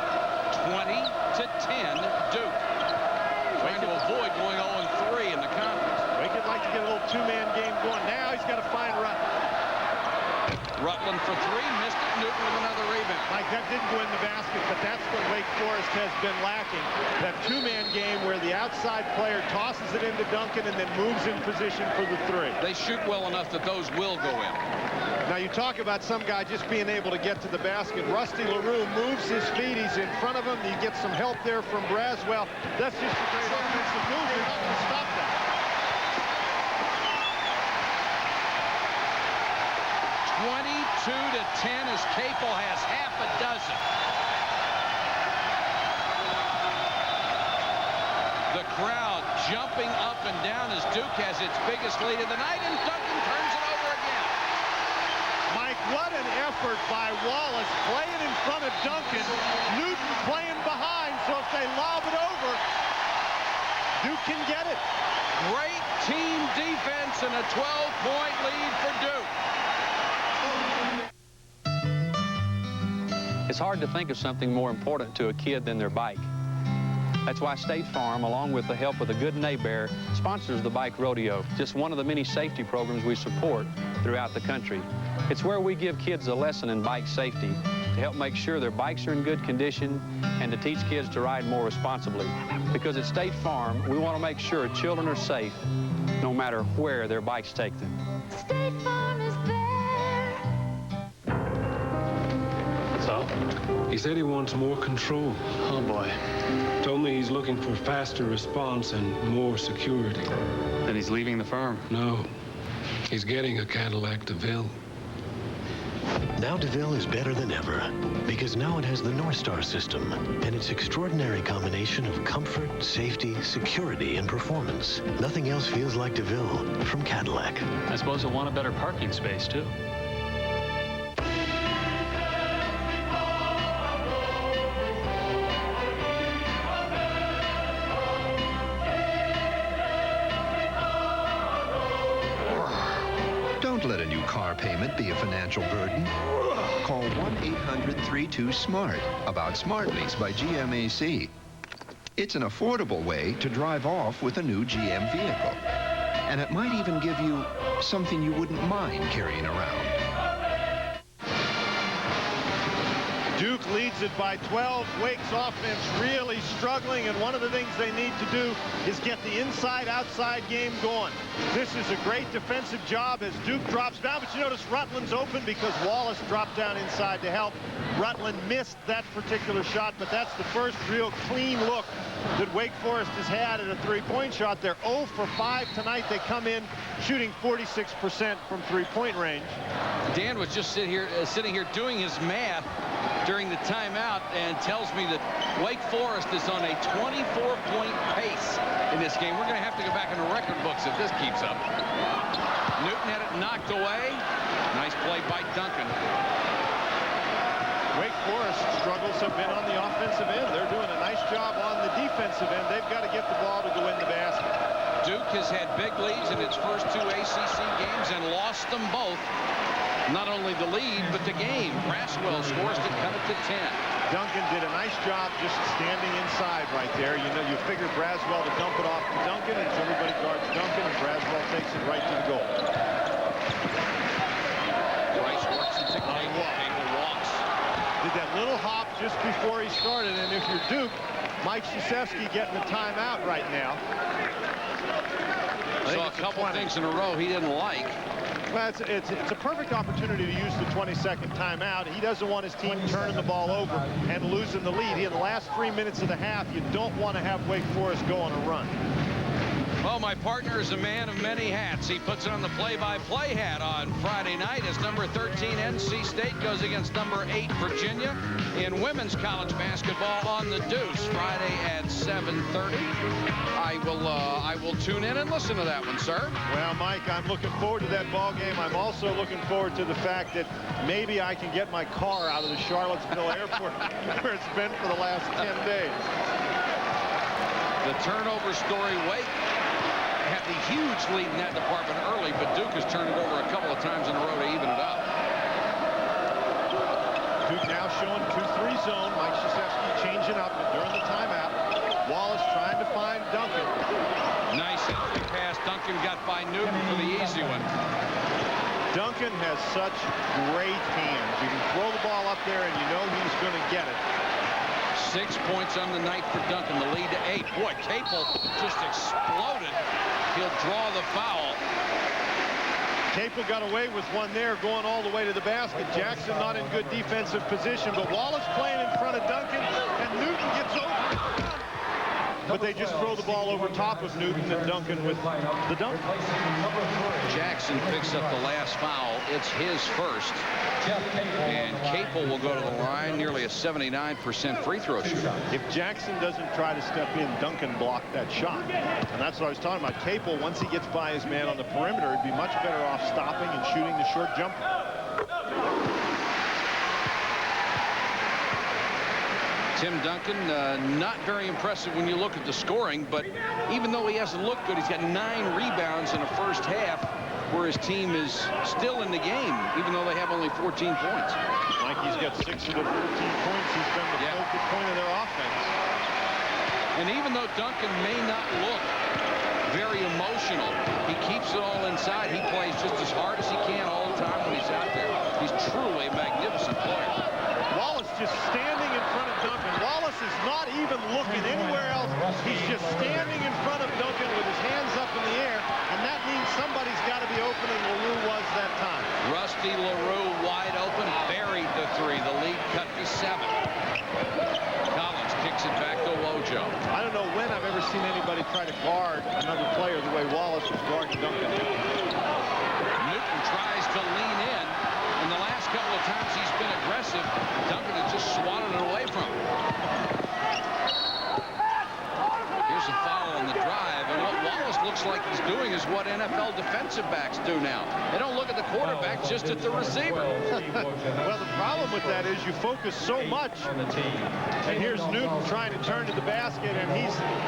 20-10 Duke. Trying to avoid going 0-3 in the conference. Wake would like to get a little two-man game going. Now he's got to find Rutland. Rutland for 3, missed it. Newton with another rebound. Mike, that didn't go in the basket, but that's what Wake Forest has been lacking. That two-man game where the outside player tosses it into Duncan and then moves in position for the 3. They shoot well enough that those will go in. Now you talk about some guy just being able to get to the basket. Rusty LaRue moves his feet. He's in front of him. He gets some help there from Braswell. That's just a great offensive move. You're not going to stop that. 22-10 as Capel has half a dozen. The crowd jumping up and down as Duke has its biggest lead of the night, and Duncan turns it over again. Mike, what an effort by Wallace playing in front of Duncan. Newton playing behind, so if they lob it over, Duke can get it. Great team defense and a 12-point lead for Duke. It's hard to think of something more important to a kid than their bike. That's why State Farm, along with the help of the Good Neighbor, sponsors the Bike Rodeo, just one of the many safety programs we support throughout the country. It's where we give kids a lesson in bike safety to help make sure their bikes are in good condition and to teach kids to ride more responsibly. Because at State Farm, we want to make sure children are safe no matter where their bikes take them. State Farm is there. So? He said he wants more control. Oh, boy. Told me he's looking for faster response and more security. Then he's leaving the firm. No. He's getting a Cadillac DeVille. Now DeVille is better than ever because now it has the North Star system and its extraordinary combination of comfort, safety, security, and performance. Nothing else feels like DeVille from Cadillac. I suppose he'll want a better parking space, too. Don't let a new car payment be a financial burden. Call 1-800-32-SMART about Smart Lease by GMAC. It's an affordable way to drive off with a new GM vehicle. And it might even give you something you wouldn't mind carrying around. Duke leads it by 12. Wake's offense really struggling, and one of the things they need to do is get the inside-outside game going. This is a great defensive job as Duke drops down, but you notice Rutland's open because Wallace dropped down inside to help. Rutland missed that particular shot, but that's the first real clean look that Wake Forest has had at a three-point shot. They're 0 for 5 tonight. They come in shooting 46% from three-point range. Dan was just sitting here doing his math during the timeout and tells me that Wake Forest is on a 24-point pace in this game. We're going to have to go back in the record books if this keeps up. Newton had it knocked away. Nice play by Duncan. Wake Forest struggles have been on the offensive end. They're doing a nice job on the defensive end. They've got to get the ball to go in the basket. Duke has had big leads in its first 2 ACC games and lost them both. Not only the lead, but the game. Braswell scores to cut it to 10. Duncan did a nice job just standing inside right there. You know, you figure Braswell to dump it off to Duncan, and everybody guards Duncan, and Braswell takes it right to the goal. Rice works it to Cable. Cable walks. Did that little hop just before he started, and if you're Duke, Mike Krzyzewski getting a timeout right now. Saw a couple things in a row he didn't like. Well, it's a perfect opportunity to use the 20-second timeout. He doesn't want his team turning the ball over and losing the lead. In the last 3 minutes of the half, you don't want to have Wake Forest go on a run. Well, my partner is a man of many hats. He puts on the play-by-play hat on Friday night as number 13 NC State goes against number 8 Virginia in women's college basketball on the Deuce Friday at 7:30. I will tune in and listen to that one, sir. Well, Mike, I'm looking forward to that ball game. I'm also looking forward to the fact that maybe I can get my car out of the Charlottesville airport where it's been for the last 10 days. The turnover story, Wake had the huge lead in that department early, but Duke has turned it over a couple of times in a row to even it up. Duke now showing 2-3 zone. Mike Krzyzewski changing up during the timeout. Wallace trying to find Duncan. Nice entry pass. Duncan got by Newton for the easy one. Duncan has such great hands. You can throw the ball up there and you know he's going to get it. 6 points on the night for Duncan, the lead to 8. Boy, Capel just exploded. He'll draw the foul. Capel got away with one there, going all the way to the basket. Jackson not in good defensive position, but Wallace playing in front of Duncan, and Newton gets over. But they just throw the ball over top of Newton and Duncan with the dunk. Jackson picks up the last foul. It's his first. And Capel will go to the line, nearly a 79% free throw shooter. If Jackson doesn't try to step in, Duncan blocked that shot. And that's what I was talking about. Capel, once he gets by his man on the perimeter, he'd be much better off stopping and shooting the short jumper. Tim Duncan, not very impressive when you look at the scoring, but even though he hasn't looked good, he's got 9 rebounds in the first half, where his team is still in the game, even though they have only 14 points. Mikey's got 6 of the 14 points. He's been the focal point of their offense. And even though Duncan may not look very emotional, he keeps it all inside. He plays just as hard as he can all the time when he's out there. He's truly a magnificent player. Wallace just standing in front of Duncan. Wallace is not even looking anywhere else. He's just standing in front of Duncan with his hands up in the air, and that means somebody's got to be open, and LaRue was that time. Rusty LaRue wide open, buried the 3. The lead cut to 7. Collins kicks it back to Wojo. I don't know when I've ever seen anybody try to guard another player the way Wallace was guarding Duncan. Newton tries to lean in. In the last couple of times he's been aggressive, Duncan has just swatted it away from him. Here's a foul on the drive, and what Wallace looks looks like he's doing is what NFL defensive backs do now. They don't look at the quarterback, just at the receiver. Well, the problem with that is you focus so much. And here's Newton trying to turn to the basket, and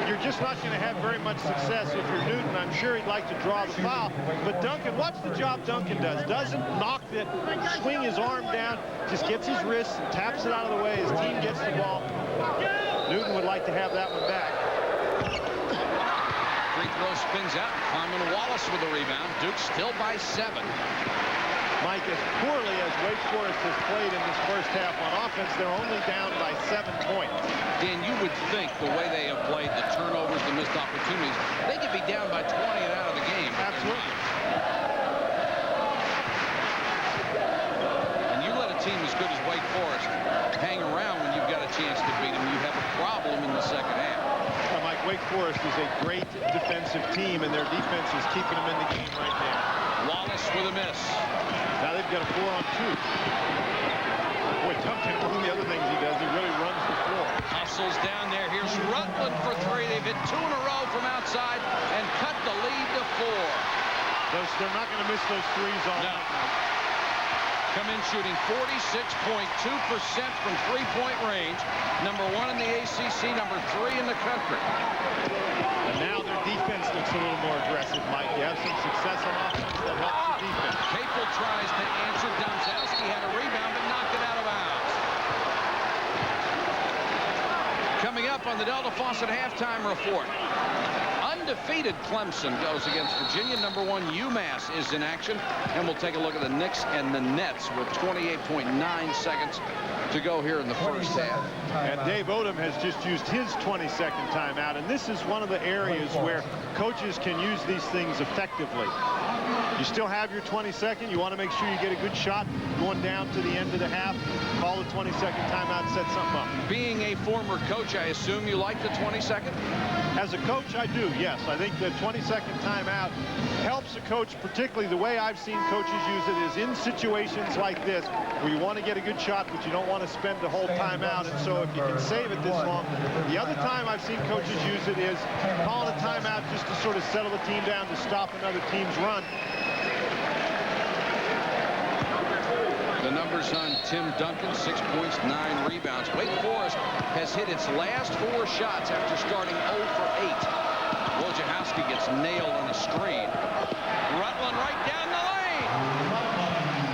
you're just not going to have very much success if you're Newton. I'm sure he'd like to draw the foul. But Duncan, watch the job Duncan does. Doesn't knock it, swing his arm down, just gets his wrist and taps it out of the way. His team gets the ball. Newton would like to have that one back. Free throw spins out. Carmen Wallace with the rebound. Duke still by 7. Mike, as poorly as Wake Forest has played in this first half on offense, they're only down by 7 points. Dan, you would think the way they have played, the turnovers, the missed opportunities, they could be down by 20 and out of the game. Absolutely. And you let a team as good as Wake Forest hang around when you've got a chance to beat them, you have a problem in the second half. Well, Mike, Wake Forest is a great defensive team, and their defense is keeping them in the game right now. Wallace with a miss. Now they've got a 4-on-2. Boy, Duncan, one of the other things he does, he really runs the floor. Hustles down there. Here's Rutland for 3. They've hit 2 in a row from outside and cut the lead to 4. They're not going to miss those threes all night. Come in shooting 46.2% from three-point range. Number 1 in the ACC, number 3 in the country. And now their defense looks a little more aggressive, Mike. You have some success on offense that helps the defense. Capel tries to answer. Domzowski had a rebound but knocked it out of bounds. Coming up on the Delta Faucet halftime report. Undefeated Clemson goes against Virginia. Number 1 UMass is in action. And we'll take a look at the Knicks and the Nets with 28.9 seconds to go here in the first half. And Dave Odom has just used his 22nd timeout. And this is one of the areas where coaches can use these things effectively. You still have your 22nd. You want to make sure you get a good shot going down to the end of the half. Call the 22nd timeout, set something up. Being a former coach, I assume you like the 22nd? As a coach, I do, yes. I think the 22nd timeout helps a coach, particularly the way I've seen coaches use it is in situations like this where you want to get a good shot, but you don't want to spend the whole timeout. And so if you can save it this long. The other time I've seen coaches use it is calling a timeout just to sort of settle the team down to stop another team's run. The numbers on Tim Duncan, 6 points, 9 rebounds. Wake Forest has hit its last 4 shots after starting 0 for 8. Wojciechowski gets nailed on a screen. Rutland right down the lane.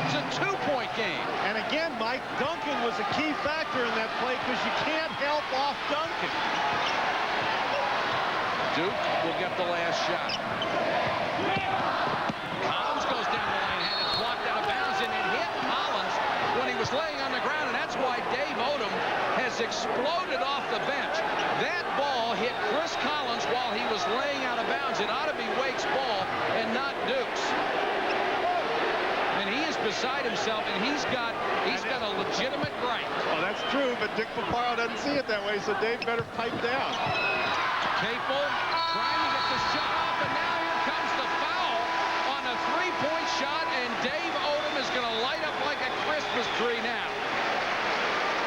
It's a 2-point game. And again, Mike, Duncan was a key factor in that play because you can't help off Duncan. Duke will get the last shot. Collins goes down the lane, had it blocked out of bounds, and it hit Collins when he was laying on the ground, and that's why Dave Odom has exploded off the bench. That ball hit Chris Collins while he was laying out of bounds. It ought to be Wake's ball and not Duke's. And he is beside himself, and he's got a legitimate gripe. Oh, that's true, but Dick Paparo doesn't see it that way, so Dave better pipe down. Capel trying to get the shot off, and now here comes the foul on a 3-point shot, and Dave Odom is going to light up like a Christmas tree now.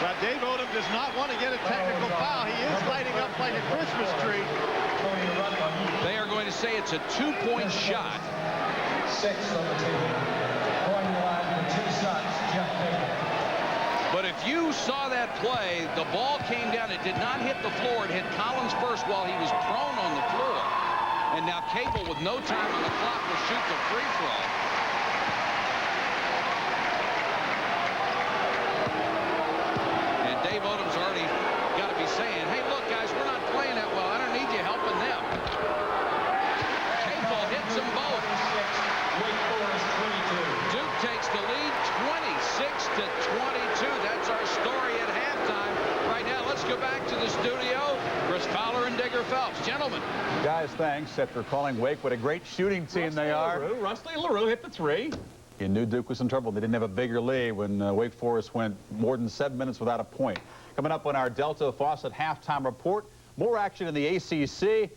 Now, Dave Odom does not want to get a technical foul. He is lighting up like a Christmas tree. They are going to say it's a 2-point shot. 6 on the team. Going to line with 2 shots, Jeff Capel. But if you saw that play, the ball came down. It did not hit the floor. It hit Collins first while he was prone on the floor. And now Capel, with no time on the clock, will shoot the free throw. And Dave Odom's already got to be saying, hey, look, guys, we're not playing that well. I don't need you helping them. Capel hits them both. Duke takes the lead 26-22. That's our story at halftime. Right now, let's go back to the studio. Chris Fowler and Digger Phelps. Gentlemen. Guys, thanks. After calling Wake, what a great shooting team they are. Rusty LaRue hit the 3. You knew Duke was in trouble. They didn't have a bigger lead when Wake Forest went more than 7 minutes without a point. Coming up on our Delta Faucet halftime report, more action in the ACC.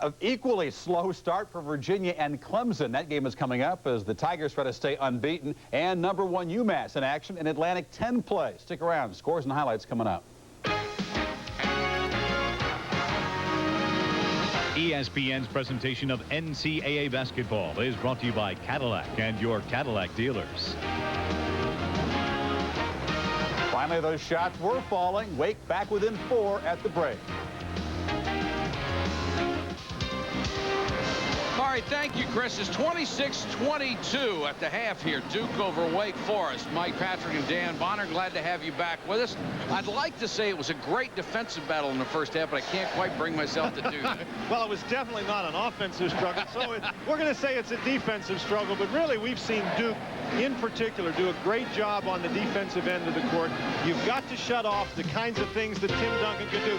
An equally slow start for Virginia and Clemson. That game is coming up as the Tigers try to stay unbeaten. And number 1 UMass in action in Atlantic 10 play. Stick around. Scores and highlights coming up. ESPN's presentation of NCAA basketball is brought to you by Cadillac and your Cadillac dealers. Finally, those shots were falling. Wake back within 4 at the break. All right, thank you, Chris. It's 26-22 at the half here. Duke over Wake Forest. Mike Patrick and Dan Bonner, glad to have you back with us. I'd like to say it was a great defensive battle in the first half, but I can't quite bring myself to do that. Well, it was definitely not an offensive struggle, so we're going to say it's a defensive struggle, but really we've seen Duke in particular do a great job on the defensive end of the court. You've got to shut off the kinds of things that Tim Duncan can do.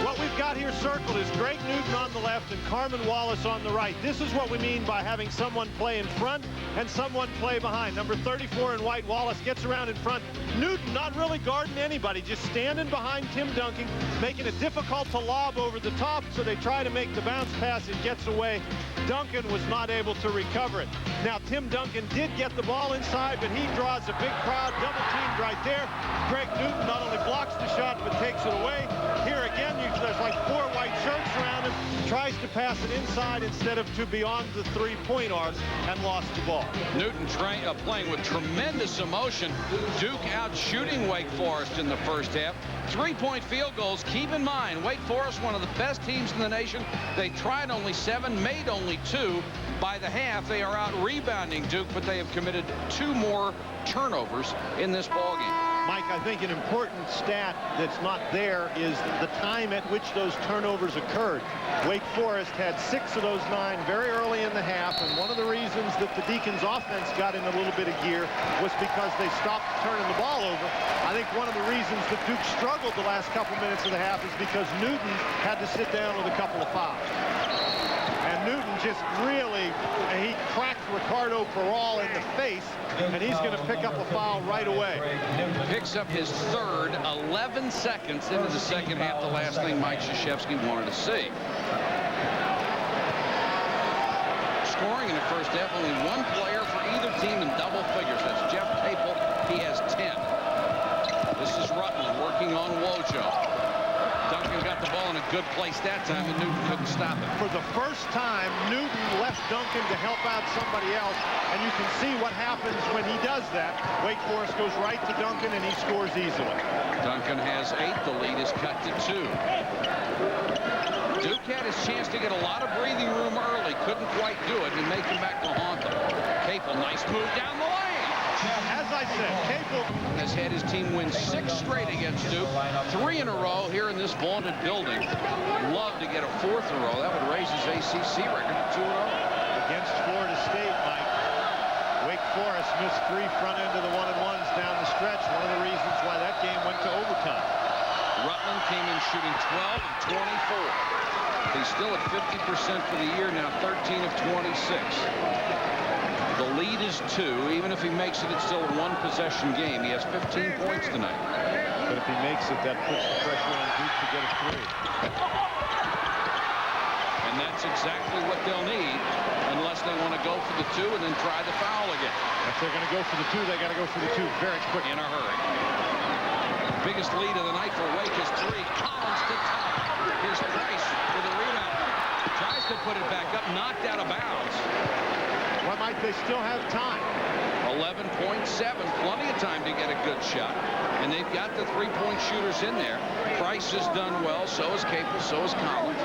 What we've got here circled is Greg Newton on the left and Carmen Wallace on the right. This is what we mean by having someone play in front and someone play behind. Number 34 in white, Wallace gets around in front. Newton not really guarding anybody, just standing behind Tim Duncan, making it difficult to lob over the top, so they try to make the bounce pass. It gets away. Duncan was not able to recover it. Now, Tim Duncan did get the ball inside, but he draws a big crowd, double teamed right there. Greg Newton not only blocks the shot, but takes it away. Here again, there's like 4 white shirts around him, tries to pass it inside instead of to beyond the three-point arc, and lost the ball. Newton playing with tremendous emotion. Duke out shooting Wake Forest in the first half. 3-point field goals. Keep in mind, Wake Forest, one of the best teams in the nation. They tried only 7, made only 2. By the half, they are out rebounding Duke, but they have committed 2 more turnovers in this ballgame. Mike, I think an important stat that's not there is the time at which those turnovers occurred. Wake Forest had 6 of those 9 very early in the half, and one of the reasons that the Deacons offense got in a little bit of gear was because they stopped turning the ball over. I think one of the reasons that Duke struggled the last couple minutes of the half is because Newton had to sit down with a couple of fouls. And Newton just really, he cracked Ricardo Peral in the face, and he's going to pick up a foul right away. Picks up his third, 11 seconds into the second half, the last thing Mike Krzyzewski wanted to see. Scoring in the first half, only 1 player for either team in double figures. That's Jeff Capel. He has 10. This is Rutland working on Wojo. Duncan got the ball in a good place that time, and Newton couldn't stop it. For the first time, Newton left Duncan to help out somebody else, and you can see what happens when he does that. Wake Forest goes right to Duncan, and he scores easily. Duncan has 8. The lead is cut to 2. Duke had his chance to get a lot of breathing room early, couldn't quite do it, and they come back to haunt them. Capel, nice move down the lane. As I said, Capel has had his team win 6 straight against Duke, 3 in a row here in this vaunted building. Love to get a 4th in a row. That would raise his ACC record to 2 in a row. Against Florida State, Mike, Wake Forest missed 3 front end of the 1-and-1s down the stretch. One of the reasons why that game went to overtime. Rutland came in shooting 12 of 24. He's still at 50% for the year now, 13 of 26. The lead is 2. Even if he makes it, it's still a 1-possession game. He has 15 points tonight. But if he makes it, that puts the pressure on Duke to get a 3. And that's exactly what they'll need, unless they want to go for the 2 and then try the foul again. If they're going to go for the 2, they got to go for the 2 very quick. In a hurry. Biggest lead of the night for Wake is 3. Collins to top. Here's Price with a rebound. Tries to put it back up, knocked out of bounds. Why might they still have time? 11.7, plenty of time to get a good shot. And they've got the 3-point shooters in there. Price has done well, so has Capel, so has Collins.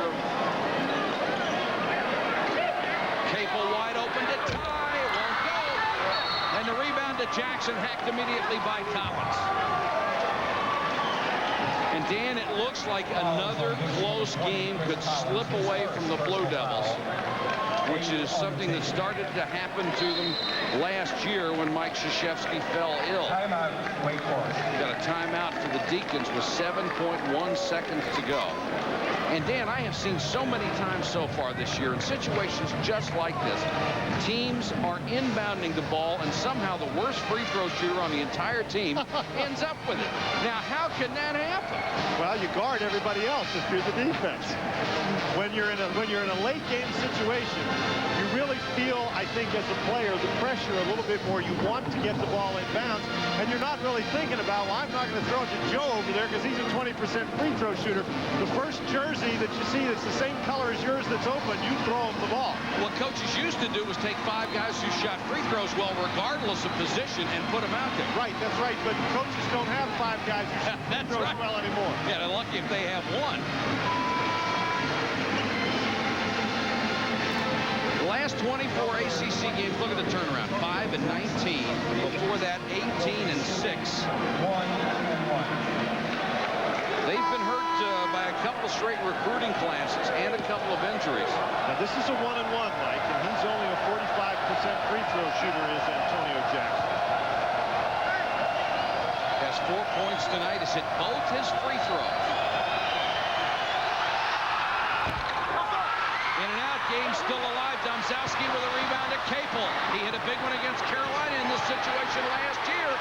Capel wide open to tie, it won't go. And the rebound to Jackson, hacked immediately by Collins. And Dan, it looks like another close game could slip away from the Blue Devils, which is something that started to happen to them last year when Mike Krzyzewski fell ill. Timeout, Wake Forest. Got a timeout for the Deacons with 7.1 seconds to go. And Dan, I have seen so many times so far this year in situations just like this, teams are inbounding the ball and somehow the worst free throw shooter on the entire team ends up with it. Now, how can that happen? Well, you guard everybody else if you're the defense. When you're in a late game situation, you really feel, I think, as a player, the pressure a little bit more. You want to get the ball in bounds, and you're not really thinking about, well, I'm not going to throw it to Joe over there because he's a 20% free throw shooter. The first jersey that you see that's the same color as yours that's open, you throw him the ball. What coaches used to do was take 5 guys who shot free throws well, regardless of position, and put them out there. Right, that's right, but coaches don't have 5 guys who shoot free throws well anymore. Yeah, they're lucky if they have one. The last 24 ACC games, look at the turnaround. 5 and 19. Before that, 18 and 6. 1-1. They've been hurt by a couple straight recruiting classes and a couple of injuries. Now, this is a 1-1, Mike, and he's only a 45% free throw shooter, is Antonio Jackson. Has 4 points tonight. Has hit both his free throws. In and out, game still alive. Domzowski with a rebound to Capel. He hit a big one against Carolina in this situation last year.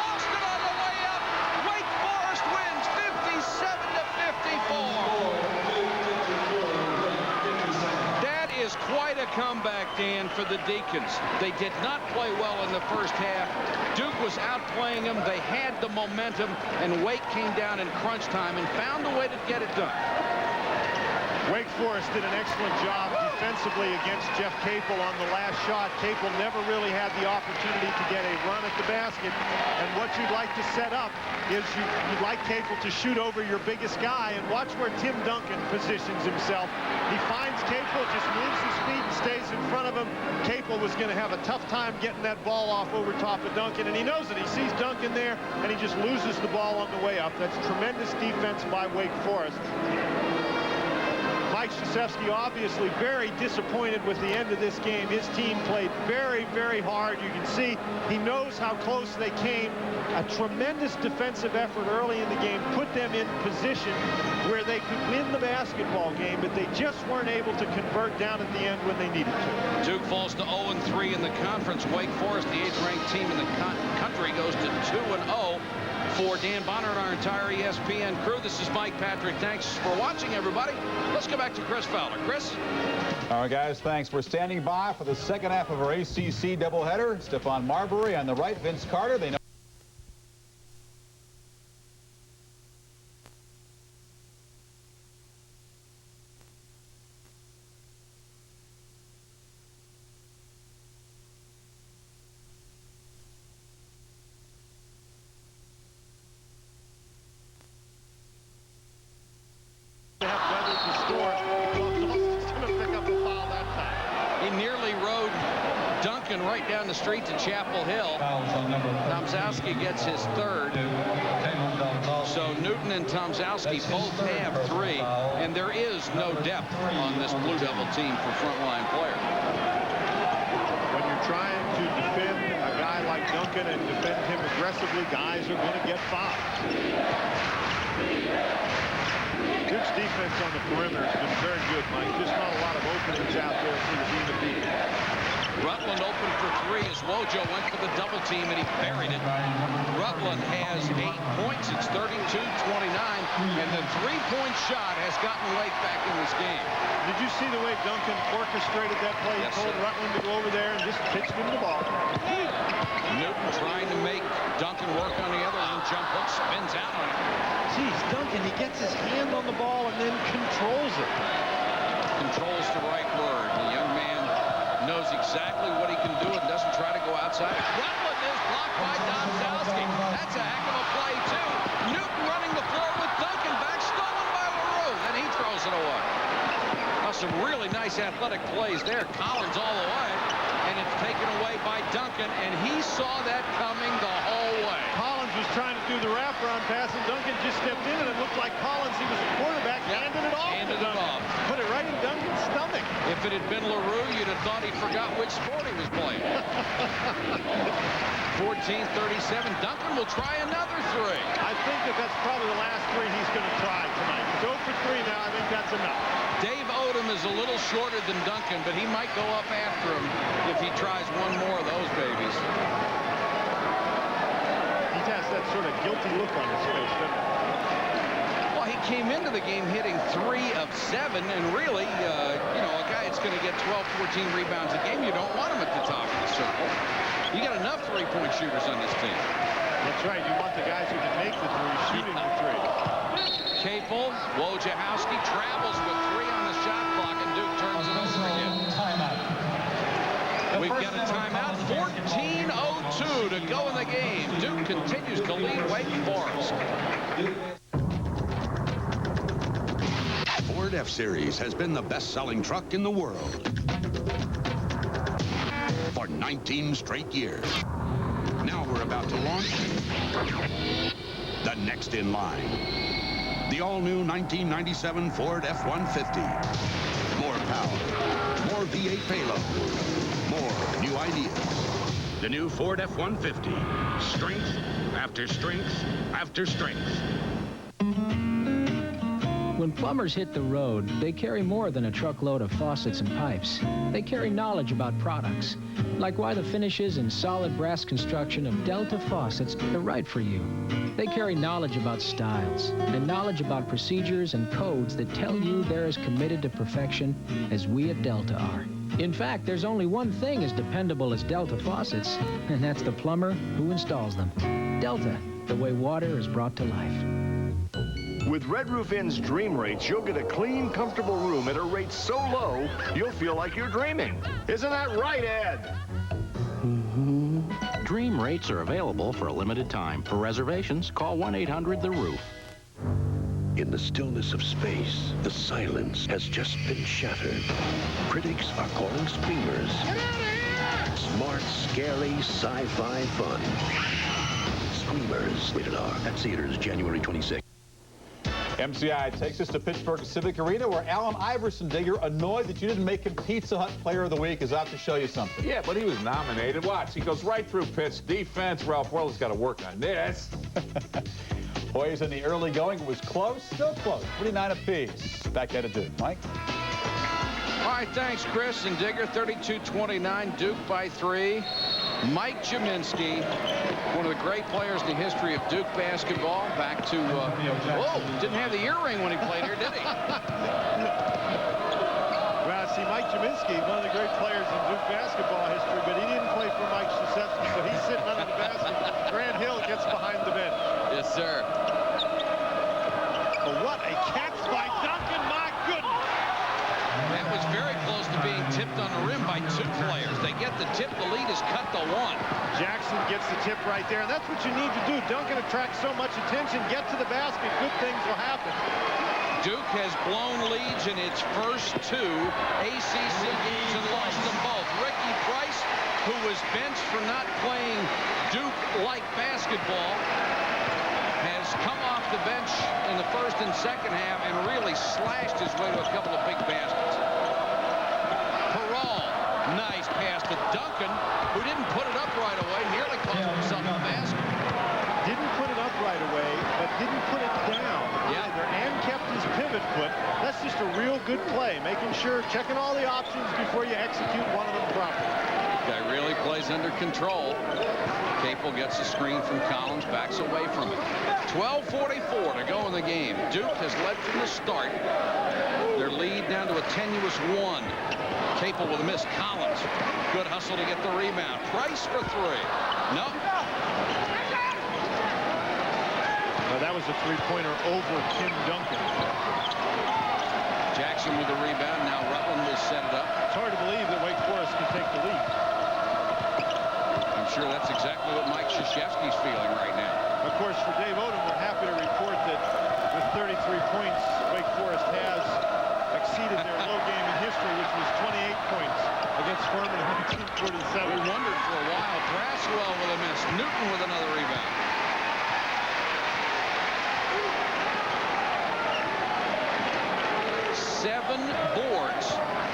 Lost it on the way up. Wake Forest wins 57-54. That is quite a comeback, Dan, for the Deacons. They did not play well in the first half. Duke was outplaying them. They had the momentum, and Wake came down in crunch time and found a way to get it done. Wake Forest did an excellent job defensively against Jeff Capel on the last shot. Capel never really had the opportunity to get a run at the basket. And what you'd like to set up is you'd like Capel to shoot over your biggest guy. And watch where Tim Duncan positions himself. He finds Capel, just moves his feet and stays in front of him. Capel was going to have a tough time getting that ball off over top of Duncan. And he knows it. He sees Duncan there, and he just loses the ball on the way up. That's tremendous defense by Wake Forest. Mike Krzyzewski obviously very disappointed with the end of this game. His team played very, very hard. You can see he knows how close they came. A tremendous defensive effort early in the game put them in position where they could win the basketball game, but they just weren't able to convert down at the end when they needed to. Duke falls to 0-3 in the conference. Wake Forest, the 8th-ranked team in the country, goes to 2-0. For Dan Bonner and our entire ESPN crew, this is Mike Patrick. Thanks for watching, everybody. Let's go back to Chris Fowler. Chris? All right, guys, thanks. We're standing by for the second half of our ACC doubleheader. Stephon Marbury on the right, Vince Carter. They know Duncan right down the street to Chapel Hill. Tomzowski gets his 3rd. So Newton and Tomzowski both have 3, and there is no depth on this Blue Devil team for frontline players. When you're trying to defend a guy like Duncan and defend him aggressively, guys are going to get fouled. Duke's defense on the perimeter has been very good, Mike. Just not a lot of openings out there for the team to beat. Rutland opened for 3 as Wojo went for the double team, and he buried it. Rutland has 8 points. It's 32-29, and the 3-point shot has gotten Wake back in this game. Did you see the way Duncan orchestrated that play? He told Rutland to go over there and just pitched him the ball. Newton trying to make Duncan work on the other one. Jump hook spins out on him. Geez, Duncan, he gets his hand on the ball and then controls it. Control's the right word. The young man knows exactly what he can do and doesn't try to go outside. Rutland is blocked by Domzowski. That's a heck of a play, too. Newton running the floor with Duncan back, stolen by LaRue. Then he throws it away. Now, some really nice athletic plays there. Collins all the way, and it's taken away by Duncan, and he saw that coming the whole way. Collins was trying to do the wraparound pass, and Duncan just stepped in, and it looked like Collins, he was a quarterback, handed it off to Duncan. Put it right in Duncan's stomach. If it had been LaRue, you'd have thought he forgot which sport he was playing. 14-37. Duncan will try another 3. I think that's probably the last 3 he's going to try tonight. He's 0 for 3 now. I think that's enough. Dave Odom is a little shorter than Duncan, but he might go up after him if he tries one more of those babies. He has that sort of guilty look on his face, doesn't he? Well, he came into the game hitting 3 of 7, and really, you know, a guy that's going to get 12, 14 rebounds a game, you don't want him at the top of the circle. You got enough three-point shooters on this team. That's right. You want the guys who can make the three, shooting the three. Capel, Wojciechowski travels with 3 on the shot clock, and Duke turns it over again. We've got a timeout. 14:02 to go in the game. Duke continues to lead Wake Forest. Ford F-Series has been the best-selling truck in the world for 19 straight years. Now we're about to launch the next in line. The all-new 1997 Ford F-150. More power, more V8 payload, more new ideas. The new Ford F-150. Strength after strength after strength. When plumbers hit the road, they carry more than a truckload of faucets and pipes. They carry knowledge about products, like why the finishes and solid brass construction of Delta faucets are right for you. They carry knowledge about styles and knowledge about procedures and codes that tell you they're as committed to perfection as we at Delta are. In fact, there's only one thing as dependable as Delta faucets, and that's the plumber who installs them. Delta, the way water is brought to life. With Red Roof Inn's Dream Rates, you'll get a clean, comfortable room at a rate so low, you'll feel like you're dreaming. Isn't that right, Ed? Dream Rates are available for a limited time. For reservations, call 1-800-THE-ROOF. In the stillness of space, the silence has just been shattered. Critics are calling Screamers smart, scary, sci-fi fun. Screamers, rated R. At theaters January 26th. MCI takes us to Pittsburgh Civic Arena, where Allen Iverson, Digger, annoyed that you didn't make him Pizza Hut Player of the Week, is out to show you something. Yeah, but he was nominated. Watch, he goes right through Pitt's defense. Ralph Weller's got to work on this. Boys, in the early going, it was close, still close, 29 apiece. Back at it, Duke. Mike? All right, thanks, Chris and Digger. 32-29, Duke by 3. Mike Jaminski, one of the great players in the history of Duke basketball. Back to, didn't have the earring when he played here, did he? Well, see, Mike Jaminski, one of the great players in Duke basketball history, but he didn't play for Mike Krzyzewski, so he's sitting under the basket. Grant Hill gets behind the bench. Yes, sir. But what a catch by Duncan, my goodness. That was very close to being tipped on the rim by 2 players. They get the tip, the lead is cut to 1. Jackson gets the tip right there, and that's what you need to do. Duncan attracts so much attention. Get to the basket, good things will happen. Duke has blown leads in its first 2 ACC games and lost them both. Ricky Price, who was benched for not playing Duke-like basketball, has come off the bench in the first and second half and really slashed his way to a couple of big baskets. Peral, nice pass to Duncan, who didn't put it up right away, nearly cost himself a basket. Didn't put it up right away, but didn't put it down either, and kept his pivot foot. That's just a real good play, making sure, checking all the options before you execute one of them properly. Guy really plays under control. Capel gets a screen from Collins, backs away from it. 12:44 to go in the game. Duke has led from the start. Their lead down to a tenuous 1. Capel with a miss. Collins, good hustle to get the rebound. Price for 3. No. Well, that was a three-pointer over Tim Duncan. Jackson with the rebound. Now Rutland will set it up. It's hard to believe that Wake Forest can take the lead. I'm sure that's exactly what Mike Krzyzewski's feeling right now. Of course, for Dave Odom, we're happy to report that with 33 points, Wake Forest has exceeded their low game in history, which was 28 points against Furman in 1947. We wondered for a while. Braswell with a miss. Newton with another rebound. Seven boards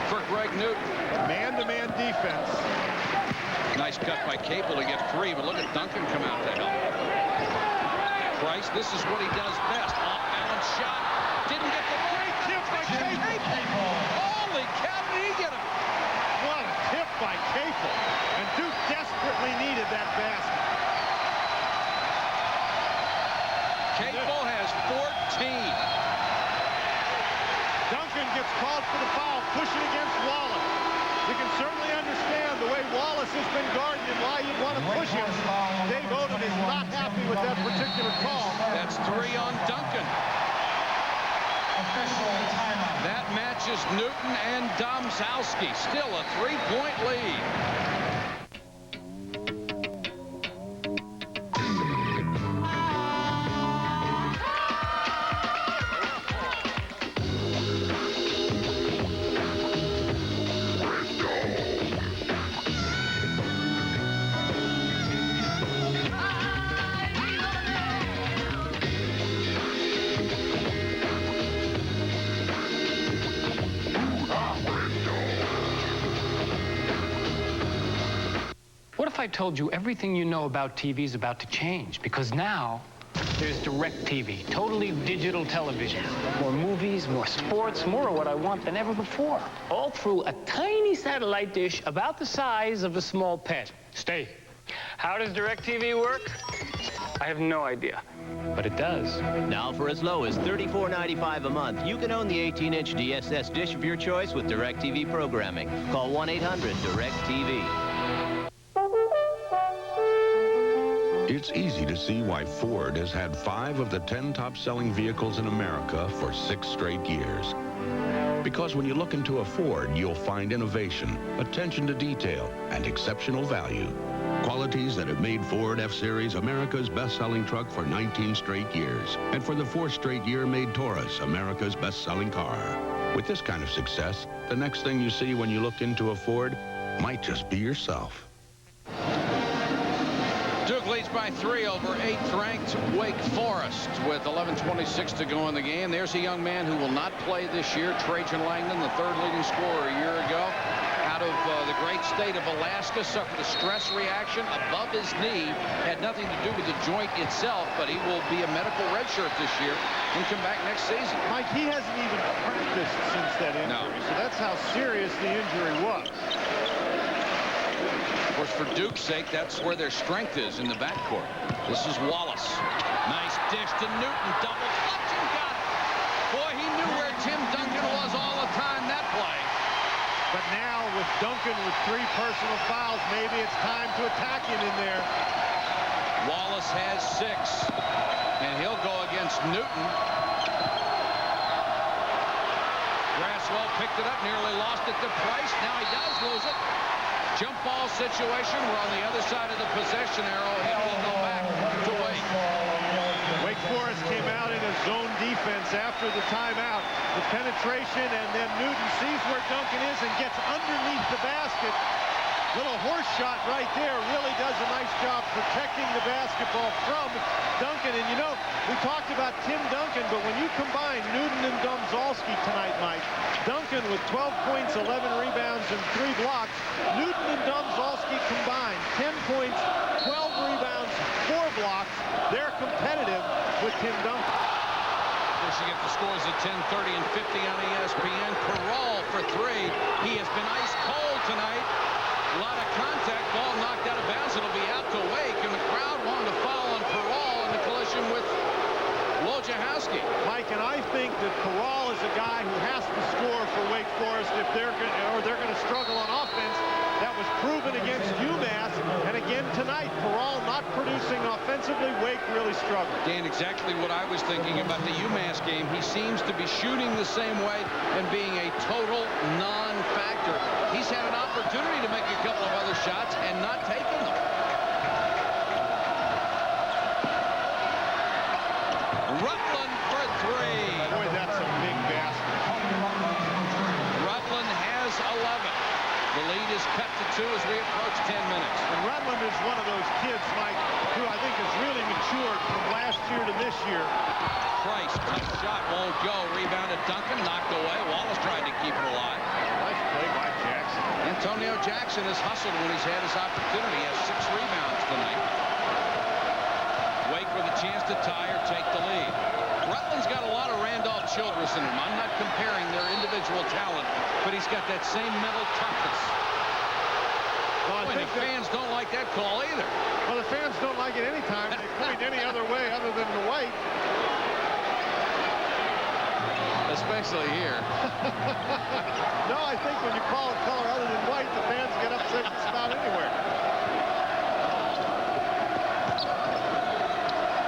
for Greg Newton. Man-to-man defense. Nice cut by Capel to get free, but look at Duncan come out to help. Price, this is what he does best. Off-balance shot. Didn't get the great tip by Capel. Holy cow, did he get him? What a tip by Capel. And Duke desperately needed that basket. Capel has 14. Duncan gets called for the foul, pushing against Wallace. You can certainly understand the way Wallace has been guarding and why you'd want to push him. Dave Odom is not happy with that particular call. That's 3 on Duncan. That matches Newton and Domzalski. Still a 3-point lead. What if I told you everything you know about TV is about to change? Because now there's DirecTV, totally digital television. More movies, more sports, more of what I want than ever before. All through a tiny satellite dish about the size of a small pet. Stay. How does DirecTV work? I have no idea, but it does. Now for as low as $34.95 a month, you can own the 18-inch DSS dish of your choice with DirecTV programming. Call 1-800-DirecTV. It's easy to see why Ford has had 5 of the 10 top-selling vehicles in America for 6 straight years. Because when you look into a Ford, you'll find innovation, attention to detail, and exceptional value. Qualities that have made Ford F-Series America's best-selling truck for 19 straight years. And for the 4th straight year made Taurus America's best-selling car. With this kind of success, the next thing you see when you look into a Ford might just be yourself. Duke leads by 3 over 8th-ranked Wake Forest with 11:26 to go in the game. There's a young man who will not play this year, Trajan Langdon, the 3rd leading scorer a year ago. Out of the great state of Alaska, suffered a stress reaction above his knee. Had nothing to do with the joint itself, but he will be a medical redshirt this year and come back next season. Mike, he hasn't even practiced since that injury, so that's how serious the injury was. Of course, for Duke's sake, that's where their strength is in the backcourt. This is Wallace. Nice dish to Newton. Double clutch and got it. Boy, he knew where Tim Duncan was all the time that play. But now with Duncan with 3 personal fouls, maybe it's time to attack him in there. Wallace has 6, and he'll go against Newton. Braswell picked it up, nearly lost it to Price. Now he does lose it. Jump ball situation. We're on the other side of the possession arrow. He will go back to Wake. Wake Forest came out in a zone defense after the timeout. The penetration, and then Newton sees where Duncan is and gets underneath the basket. Little horse shot right there. Really does a nice job protecting the basketball from Duncan. And you know, we talked about Tim Duncan, but when you combine Newton and Domzalski tonight, Mike, Duncan with 12 points, 11 rebounds, and 3 blocks. Newton and Domzalski combined 10 points, 12 rebounds, 4 blocks. They're competitive with Tim Duncan. Of course, you get the scores at 10:30 and 50 on ESPN. Peral for 3. He has been ice cold tonight. A lot of contact, ball knocked out of bounds. It'll be out to Wake, and the crowd wanted to foul on Peral in the collision with Wojciechowski. Mike, and I think that Peral is a guy who has to score for Wake Forest if they're going to struggle on offense. That was proven against UMass, and again tonight, Peral not producing offensively. Wake really struggled. Dan, exactly what I was thinking about the UMass game. He seems to be shooting the same way and being a total non-factor. He's had an opportunity to make a couple of other shots and not taking them. Rutland for 3. Boy, that's a big basket. Rutland has 11. The lead is cut to 2 as we approach 10 minutes. And Rutland is one of those kids, Mike, who I think has really matured from last year to this year. Price, tough shot, won't go. Rebounded Duncan, knocked away. Wallace tried to keep it alive. Nice play by Jackson. Antonio Jackson has hustled when he's had his opportunity. He has 6 rebounds tonight. Wake with a chance to tie or take the lead. Rutland's got a lot of Randolph Childress in him. I'm not comparing their individual talent, but he's got that same mental toughness. Well, Boy, the fans don't like that call either. Well, the fans don't like it anytime they point any other way other than the Wake. especially here. No, I think when you call a color other than white, the fans get upset just about anywhere.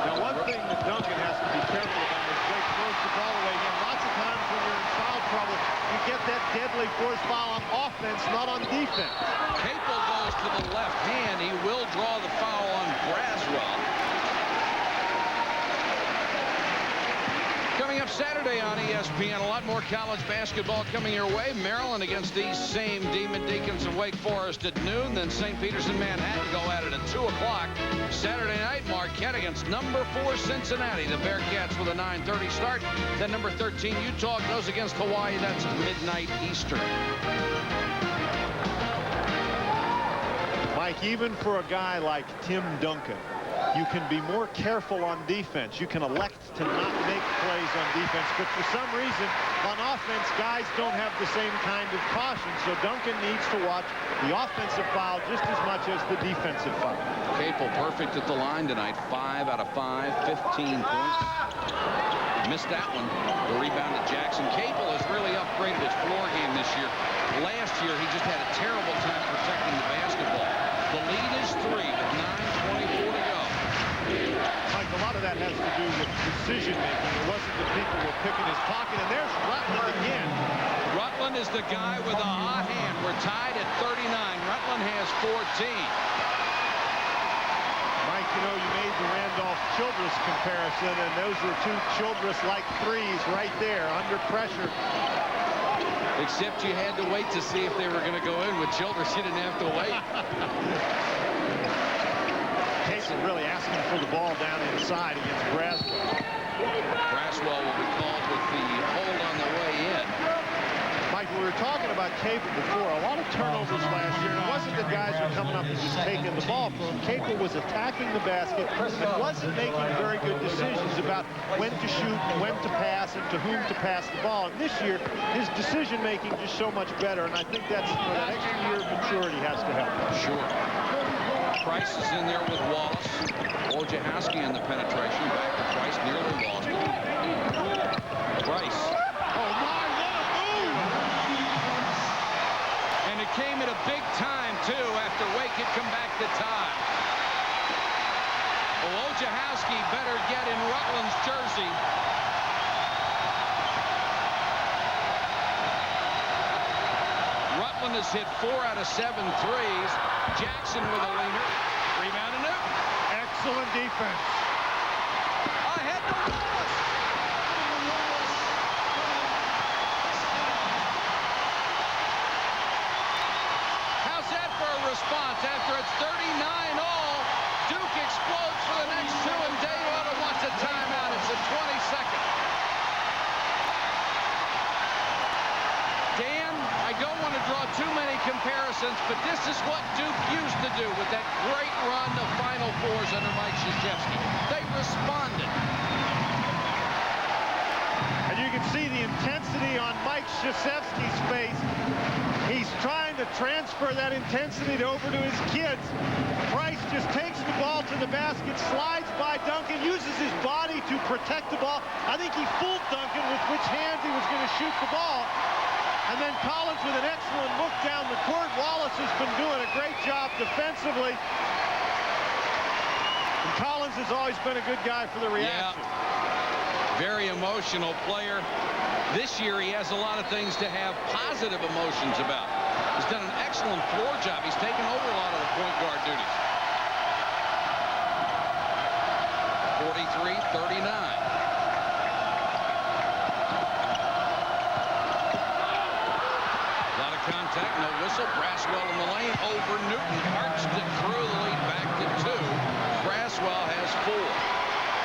Now, one thing that Duncan has to be careful about is Blake throws the ball away again. Lots of times when you're in foul trouble, you get that deadly forced foul on offense, not on defense. Capel goes to the left hand. He will draw the foul on Braswell. Coming up Saturday on ESPN, a lot more college basketball coming your way. Maryland against these same Demon Deacons of Wake Forest at noon. Then St. Peter's and Manhattan go at it at 2 o'clock. Saturday night, Marquette against number 4 Cincinnati. The Bearcats with a 9:30 start. Then number 13 Utah goes against Hawaii. That's midnight Eastern. Mike, even for a guy like Tim Duncan, you can be more careful on defense. You can elect to not make plays on defense, but for some reason, on offense, guys don't have the same kind of caution. So Duncan needs to watch the offensive foul just as much as the defensive foul. Capel perfect at the line tonight. 5 out of 5, 15 points. Missed that one. The rebound at Jackson. Capel has really upgraded his floor game this year. Last year, he just had a terrible time protecting the basketball. The lead is 3 with 9:24 to go. Mike, a lot of that has to do with decision making. It wasn't that people were picking his pocket, and there's Rutland again. Rutland is the guy with a hot hand. We're tied at 39. Rutland has 14. Mike, you know, you made the Randolph-Childress comparison, and those were two Childress-like threes right there under pressure. Except you had to wait to see if they were going to go in. With Childress, you didn't have to wait. Casey really asking for the ball down inside against Braswell. Braswell will be called with the hold on the way in. Mike, we were talking about Capel before. A lot of turnovers last year. And it wasn't that guys were coming up and just taking the ball from him. Capel was attacking the basket and wasn't making very good decisions about when to shoot, when to pass, and to whom to pass the ball. And this year, his decision-making is so much better. And I think that's where that extra year of maturity has to help. Sure. Price is in there with Wallace. Wojciechowski in the penetration. Back to Price. Nearly lost it. Price. Oh, my, what a move! And it came at a big time, too, after Wake had come back to tie. Wojciechowski better get in Rutland's jersey. Rutland has hit 4 out of 7 threes. Jackson with a leaner. Rebound to Newton. Excellent defense. Ahead to Wallace. How's that for a response? After it's 39-all, Duke explodes for the next 2, and Daywater wants a timeout. It's the 22nd. Dan, I don't want to draw too many comparisons, but this is what Duke used to do with that great run of Final Fours under Mike Krzyzewski. They responded. And you can see the intensity on Mike Krzyzewski's face. He's trying to transfer that intensity over to his kids. Price just takes the ball to the basket, slides by Duncan, uses his body to protect the ball. I think he fooled Duncan with which hands he was going to shoot the ball. And then Collins with an excellent look down the court. Wallace has been doing a great job defensively. And Collins has always been a good guy for the reaction. Yeah. Very emotional player. This year he has a lot of things to have positive emotions about. He's done an excellent floor job. He's taken over a lot of the point guard duties. 43-39. Contact, no whistle. Braswell in the lane over Newton. Arched it through the lead back to 2. Braswell has 4.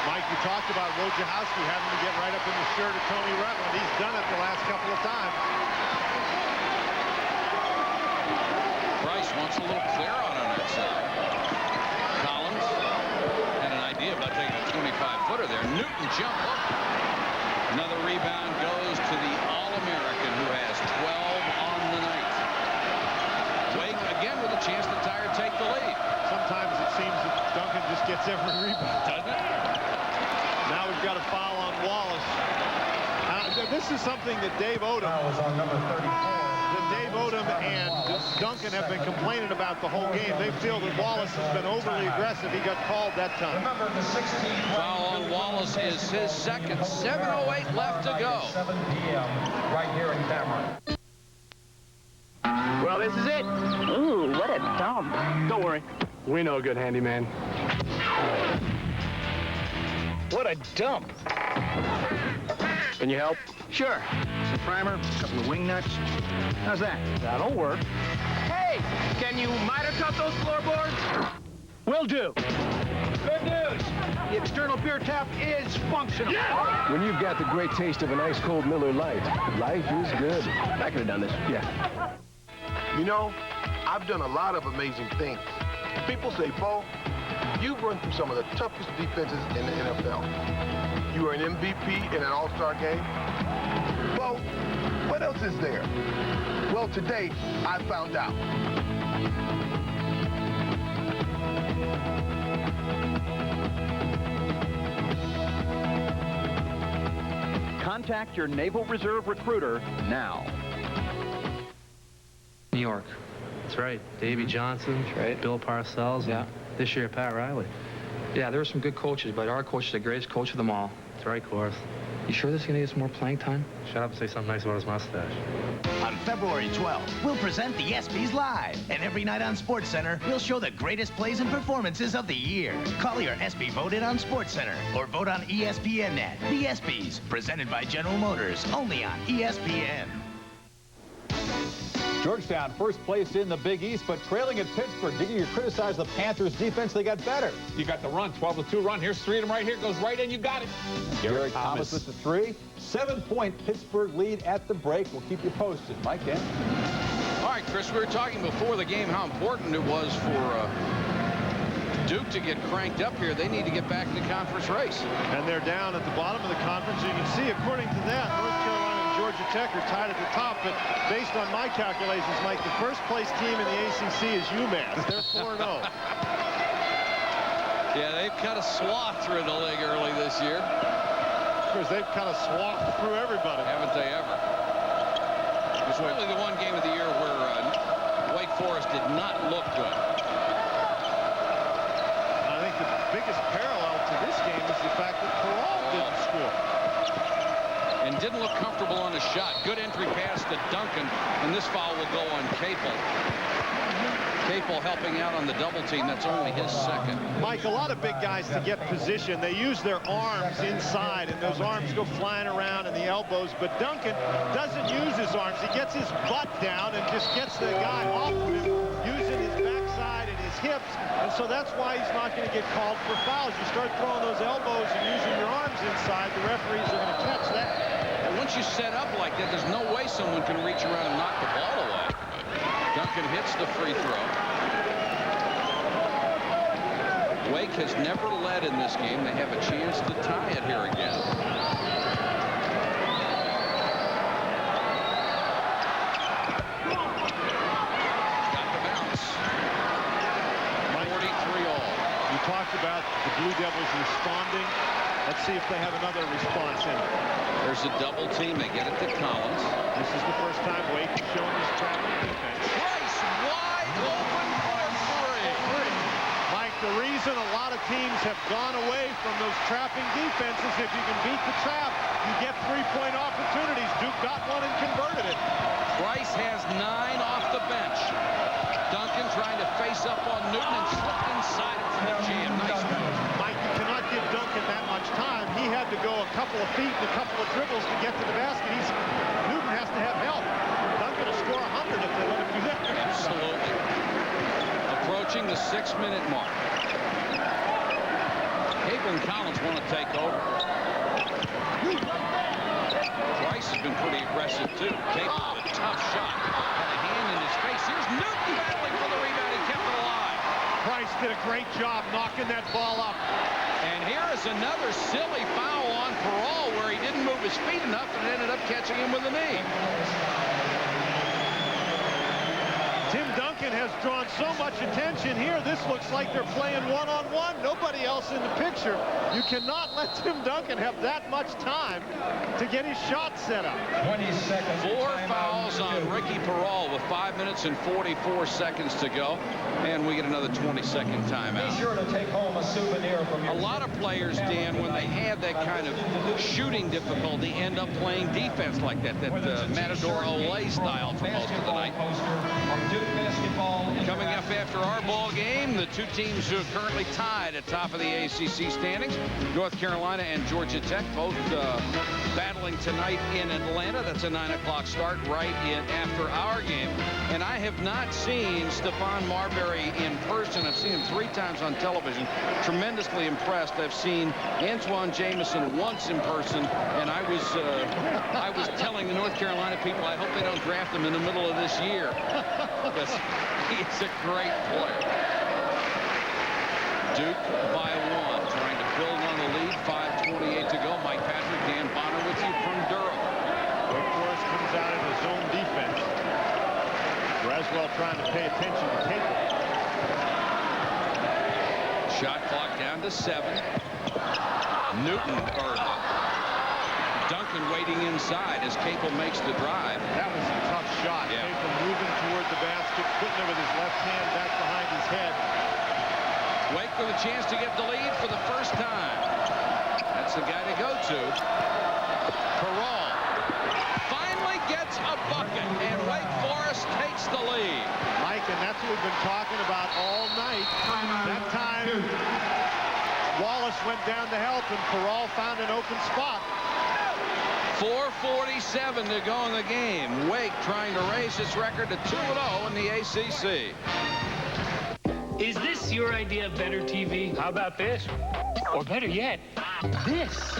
Mike, you talked about Wojciechowski having to get right up in the shirt of Tony Rutland. He's done it the last couple of times. Price wants a little clear on that side. Collins had an idea about taking a 25-footer there. Newton jump up. Another rebound goes to the All-American who has 12 on the night. Wake again with a chance to tie or take the lead. Sometimes it seems that Duncan just gets every rebound. Doesn't it? Now we've got a foul on Wallace. this is something that Dave Odom and Duncan have been complaining about the whole game. They feel that Wallace has been overly aggressive. He got called that time. Foul on Wallace is his second. 7:08 left to go. 7 p.m. right here in Cameron. Well, this is it. Ooh, what a dump. Don't worry. We know a good handyman. What a dump. Can you help? Sure. Some primer, a couple of wing nuts. How's that? That'll work. Hey, can you miter cut those floorboards? Will do. Good news. The external beer tap is functional. Yeah! When you've got the great taste of an ice cold Miller Lite, life is good. I could have done this. Yeah. You know, I've done a lot of amazing things. People say, Bo, you've run through some of the toughest defenses in the NFL. You were an MVP in an all-star game. Bo, what else is there? Well, today, I found out. Contact your Naval Reserve recruiter now. New York. That's right. Davey Johnson. That's right. Bill Parcells. Yeah. This year, Pat Riley. Yeah, there were some good coaches, but our coach is the greatest coach of them all. That's right, Corus. You sure this is going to get some more playing time? Shut up and say something nice about his mustache. On February 12th, we'll present the ESPYs live. And every night on SportsCenter, we'll show the greatest plays and performances of the year. Call your ESPY vote-in on SportsCenter or vote on ESPNnet. The ESPYs, presented by General Motors, only on ESPN. Georgetown first place in the Big East, but trailing at Pittsburgh. Did you criticize the Panthers' defense? They got better. You got the run, 12-2 run. Here's three of them right here. Goes right in. You got it. Garrett Thomas with the three. 7-point Pittsburgh lead at the break. We'll keep you posted. Mike in. All right, Chris, we were talking before the game how important it was for Duke to get cranked up here. They need to get back in the conference race. And they're down at the bottom of the conference. You can see, according to that, North Carolina and Georgia Tech are tied at the top. But based on my calculations, Mike, the first place team in the ACC is UMass. They're 4-0. Yeah, they've cut a swath through the league early this year. Because they've kind of swathed through everybody. Haven't they ever? It's really the one game of the year where Wake Forest did not look good. I think the biggest parallel to this game is the fact that Peral didn't score. And didn't look comfortable on the shot. Good entry pass to Duncan, and this foul will go on Capel. Capel helping out on the double team. That's only his second. Mike, a lot of big guys to get position, they use their arms inside, and those arms go flying around and the elbows. But Duncan doesn't use his arms. He gets his butt down and just gets the guy off of him, using his backside and his hips. And so that's why he's not going to get called for fouls. You start throwing those elbows and using your arms inside, the referees are going to catch that. And once you set up like that, there's no way someone can reach around and knock the ball away. Duncan hits the free throw. Wake has never led in this game. They have a chance to tie it here again. Got the bounce. 43 all. You talked about the Blue Devils responding. Let's see if they have another response in it. There's a double team. They get it to Collins. This is the first time Wake has shown his trapping defense. Price wide open for three. Mike, the reason a lot of teams have gone away from those trapping defenses, if you can beat the trap, you get three-point opportunities. Duke got one and converted it. Price has 9 off the bench. Duncan trying to face up on Newton and slipped inside of the jam. Nice move. Mike, you cannot give Duncan that much time. He had to go a couple of feet and a couple of dribbles to get to the basket. Newton has to have help. Duncan will score 100 if they let him do that. Absolutely. Approaching the 6-minute mark. Capel and Collins want to take over. Price has been pretty aggressive, too. Capel with a tough shot. Had a hand in his face. Here's Newton battling for the rebound. He kept it alive. Price did a great job knocking that ball up. And here is another silly foul on Peral where he didn't move his feet enough and ended up catching him with the knee. Tim Duncan has drawn so much attention here. This looks like they're playing one-on-one. Nobody else in the picture. You cannot let Tim Duncan have that much time to get his shot set up. 20 seconds. 4 fouls on Ricky Peral with 5 minutes and 44 seconds to go. And we get another 20-second timeout. Be sure to take home a souvenir from your... A lot of players, Dan, when they have that kind of shooting difficulty, end up playing defense like that Matador Olay style for most of the night. Coming up after our ball game, the two teams who are currently tied at top of the ACC standings, North Carolina and Georgia Tech, both battling tonight in Atlanta. That's a 9 o'clock start right in after our game. And I have not seen Stephon Marbury in person. I've seen him 3 times on television. Tremendously impressed. I've seen Antoine Jameson once in person, and I was telling the North Carolina people, I hope they don't draft him in the middle of this year, because he's a great player. Duke by 1, trying to build on the lead. 5:28 to go. Mike Patrick, Dan Bonner with you from Durham. Wake Forest comes out in his zone defense. Braswell trying to pay attention to Capel. Shot clock down to 7. Duncan waiting inside as Capel makes the drive. That was a tough shot. Yeah. Capel moving toward the basket, putting it with his left hand back behind his head. Wake with a chance to get the lead for the first time. That's the guy to go to. Peral finally gets a bucket, and Wake Forest takes the lead. Mike, and that's what we've been talking about all night. That time, Wallace went down to help, and Peral found an open spot. 4:47 to go in the game. Wake trying to raise its record to 2-0 in the ACC. Is this your idea of better TV? How about this? Or better yet, this.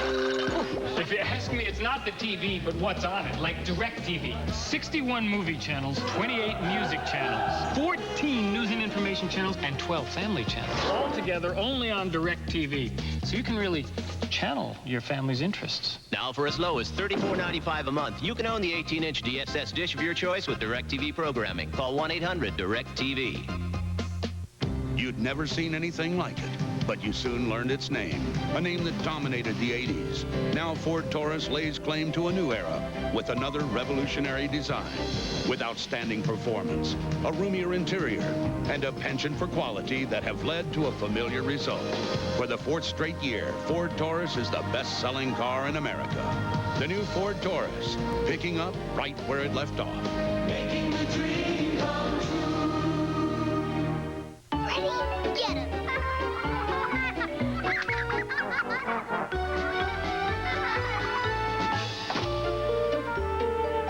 If you ask me, it's not the TV, but what's on it, like DirecTV. 61 movie channels, 28 music channels, 14 news and information channels, and 12 family channels. All together only on DirecTV. So you can really channel your family's interests. Now for as low as $34.95 a month, you can own the 18-inch DSS dish of your choice with DirecTV programming. Call 1-800-DirecTV. You'd never seen anything like it, but you soon learned its name, a name that dominated the 80s. Now Ford Taurus lays claim to a new era with another revolutionary design, with outstanding performance, a roomier interior, and a penchant for quality that have led to a familiar result. For the 4th straight year, Ford Taurus is the best-selling car in America. The new Ford Taurus, picking up right where it left off. Making the dream come true. Get him.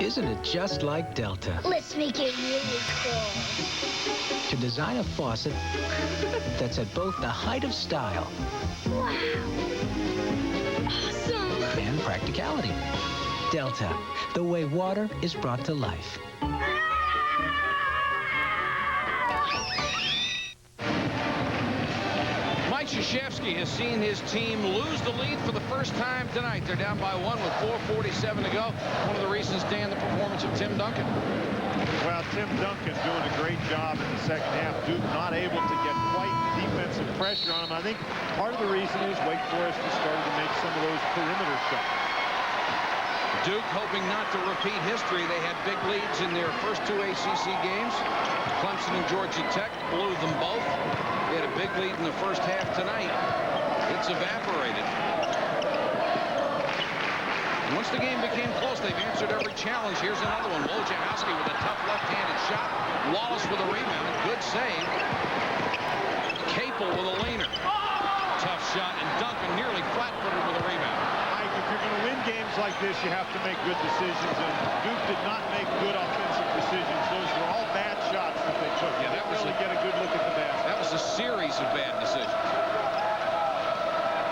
Isn't it just like Delta? Let's make it really cool. To design a faucet that's at both the height of style Wow. Awesome. and practicality. Delta, the way water is brought to life. Mike Krzyzewski has seen his team lose the lead for the first time tonight. They're down by 1 with 4:47 to go. One of the reasons, Dan, the performance of Tim Duncan. Well, Tim Duncan doing a great job in the second half. Duke not able to get quite defensive pressure on him. I think part of the reason is Wake Forest has started to make some of those perimeter shots. Duke hoping not to repeat history. They had big leads in their first 2 ACC games. Clemson and Georgia Tech blew them both. They had a big lead in the first half tonight. It's evaporated. And once the game became close, they've answered every challenge. Here's another one. Wojciechowski with a tough left-handed shot. Wallace with a rebound. Good save. Capel with a leaner. Tough shot, and Duncan nearly flat-footed with a rebound. Mike, if you're going to win games like this, you have to make good decisions, and Duke did not make good offensive decisions. Those were all bad shots that they took. Yeah, that was really get a good look at the basket. That was a series of bad decisions.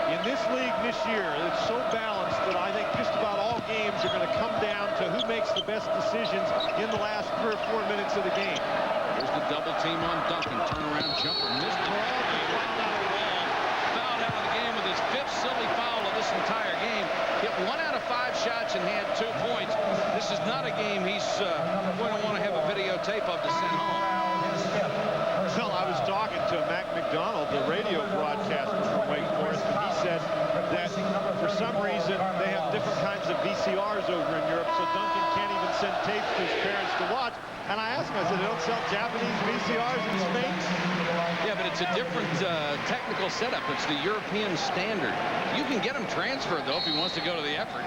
In this league this year, it's so balanced that I think just about all games are going to come down to who makes the best decisions in the last 3 or 4 minutes of the game. Here's the double team on Duncan. Turnaround jumper. Missed Peral. Fouled out of the game with his 5th silly foul of this entire game. Hit 1 out of 5 shots and had 2 points. This this is not a game he's going to want to have a videotape of to send home. Well, I was talking to Mac McDonald, the radio broadcaster from Wake Forest, and he said that for some reason they have different kinds of VCRs over in Europe, so Duncan can't even send tapes to his parents to watch. And I asked him, I said, they don't sell Japanese VCRs in Spain? Yeah, but it's a different technical setup. It's the European standard. You can get him transferred, though, if he wants to go to the effort.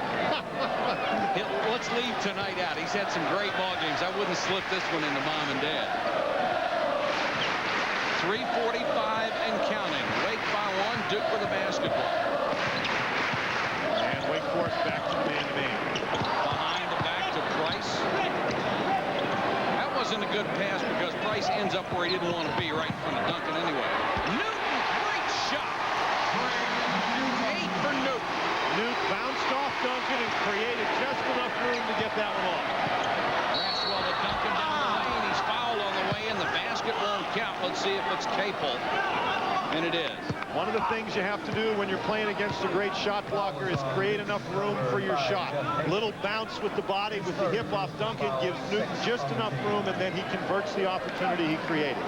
Let's leave tonight out. He's had some great ball games. I wouldn't slip this one into Mom and Dad. 3:45 and counting. Wake by 1. Duke with the basketball. And Wake Forest back to man-to-man. Behind the back to Price. That wasn't a good pass because Price ends up where he didn't want to be, right in front of Duncan anyway. Newton, great shot. 8 for Newton. Newton bounced off Duncan and created just enough room to get that one off. Braswell to Duncan down the lane. He's fouled on the way in. The basket won't count. Let's see if it's Capel. And it is. One of the things you have to do when you're playing against a great shot blocker is create enough room for your shot. Little bounce with the body, with the hip off Duncan, gives Newton just enough room, and then he converts the opportunity he created.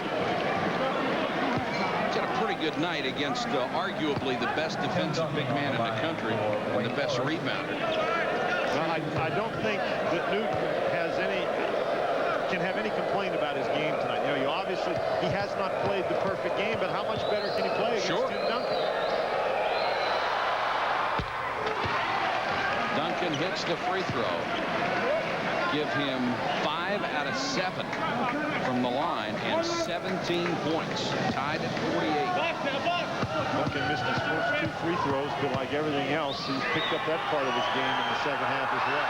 He's had a pretty good night against arguably the best defensive big man in the country and the best rebounder. Well, I don't think that Newton can have any complaint about his game tonight. You know, obviously he has not played the perfect game, but how much better can he play against Tim Duncan? Duncan hits the free throw. Give him 5 out of 7 from the line and 17 points. Tied at 48. Duncan missed his first 2 free throws, but like everything else, he's picked up that part of his game in the second half as well.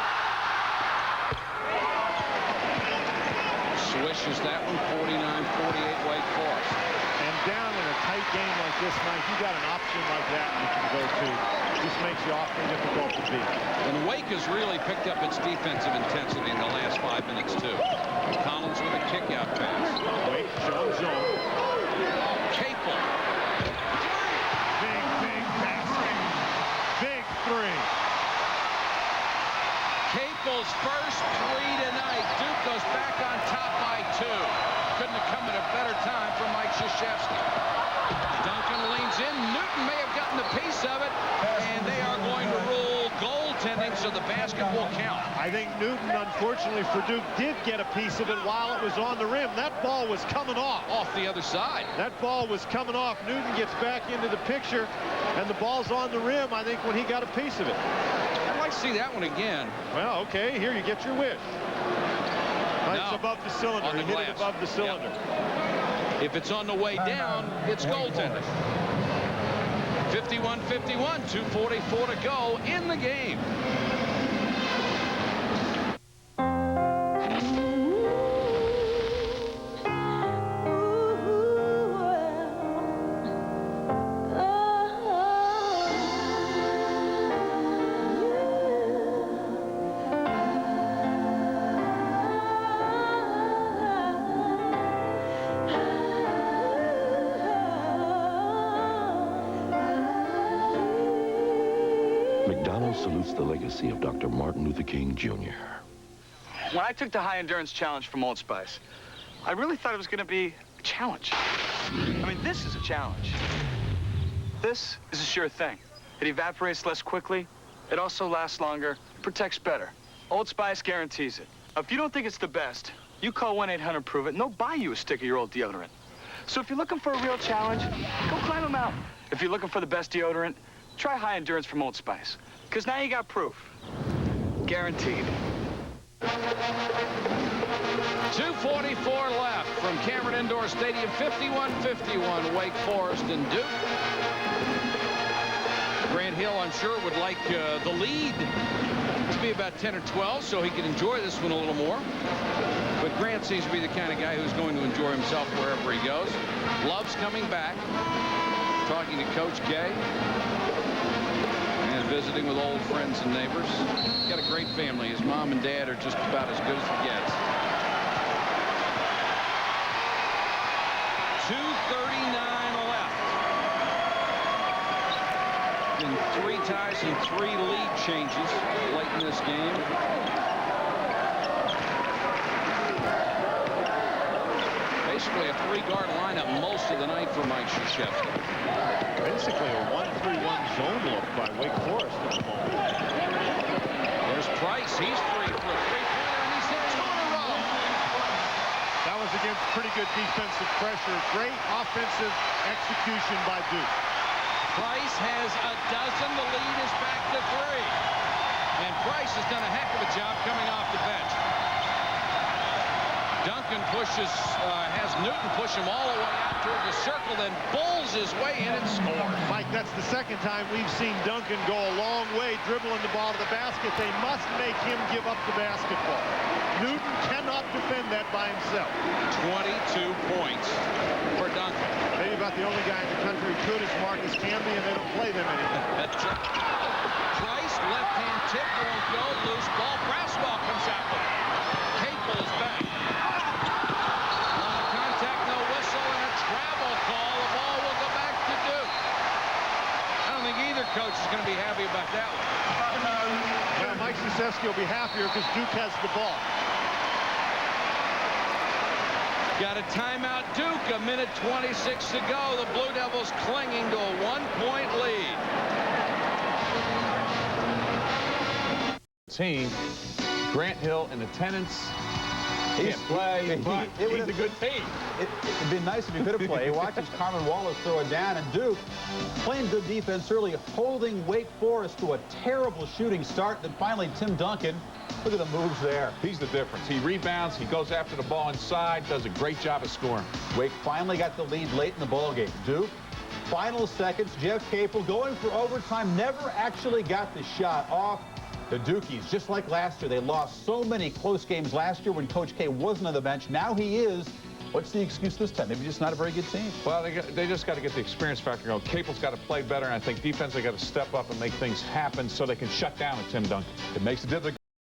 Swishes that one, 49-48 Wake Forest. And down in a tight game like this night, you got an option like that you can go to. Just makes you awfully difficult to beat. And Wake has really picked up its defensive intensity in the last 5 minutes, too. Collins with a kick-out pass. Wake, zone. Capel. Big basket. Big 3. Capel's first 3 tonight. Duke goes back on top by 2. Couldn't have come at a better time for Mike Krzyzewski. Duncan leans in. Newton may have gotten a piece of it, and they are going to rule goaltending, so the basket will count. I think Newton, unfortunately for Duke, did get a piece of it while it was on the rim. That ball was coming off. Off the other side. That ball was coming off. Newton gets back into the picture, and the ball's on the rim, I think, when he got a piece of it. I'd like to see that one again. Well, okay, here you get your wish. It's above the cylinder. On the glass. Hit it above the cylinder. Yep. If it's on the way down, it's goaltending. 51-51, 2:44 to go in the game. Salutes the legacy of Dr. Martin Luther King, Jr. When I took the high endurance challenge from Old Spice, I really thought it was going to be a challenge. I mean, this is a challenge. This is a sure thing. It evaporates less quickly. It also lasts longer, protects better. Old Spice guarantees it. If you don't think it's the best, you call 1-800-PROVE-IT and they'll buy you a stick of your old deodorant. So if you're looking for a real challenge, go climb a mountain. If you're looking for the best deodorant, try high endurance from Old Spice. Because now you got proof. Guaranteed. 2:44 left from Cameron Indoor Stadium. 51-51, Wake Forest and Duke. Grant Hill, I'm sure, would like the lead to be about 10 or 12 so he can enjoy this one a little more. But Grant seems to be the kind of guy who's going to enjoy himself wherever he goes. Love's coming back, talking to Coach K. Visiting with old friends and neighbors. Got a great family. His mom and dad are just about as good as it gets. 2:39 left. Been 3 ties and 3 lead changes late in this game. basically a three-guard lineup most of the night for Mike Krzyzewski. Basically a 1-3-1 zone look by Wake Forest at the moment. There's Price. He's free for a three-pointer, and he's hit 2 in a row. That was against pretty good defensive pressure. Great offensive execution by Duke. Price has a dozen. The lead is back to 3. And Price has done a heck of a job coming off the bench. Duncan has Newton push him all the way out toward the circle, then bowls his way in and scores. Mike, that's the second time we've seen Duncan go a long way dribbling the ball to the basket. They must make him give up the basketball. Newton cannot defend that by himself. 22 points for Duncan. Maybe about the only guy in the country who could is Marcus Camby, and they don't play them anymore. Price, left-hand tip, won't go. Loose ball. Braswell comes out with it. Capel is back. Non-contact, no whistle, and a travel call. The ball will go back to Duke. I don't think either coach is going to be happy about that one. Well, Mike Krzyzewski will be happier because Duke has the ball. Got a timeout, Duke. A minute 26 to go. The Blue Devils clinging to a 1-point lead. Team, Grant Hill in attendance. He's playing, but he's a good team. It'd been nice if he could have played. He watches Carmen Wallace throw it down, and Duke playing good defense early, holding Wake Forest to a terrible shooting start. Then finally, Tim Duncan. Look at the moves there. He's the difference. He rebounds, he goes after the ball inside, does a great job of scoring. Wake finally got the lead late in the ballgame. Duke, final seconds, Jeff Capel going for overtime, never actually got the shot off. The Dukies, just like last year, they lost so many close games last year when Coach K wasn't on the bench. Now he is. What's the excuse this time? Maybe just not a very good team. Well, they just got to get the experience factor going. Capel's got to play better, and I think defense, they got to step up and make things happen so they can shut down a Tim Duncan. It makes it difficult.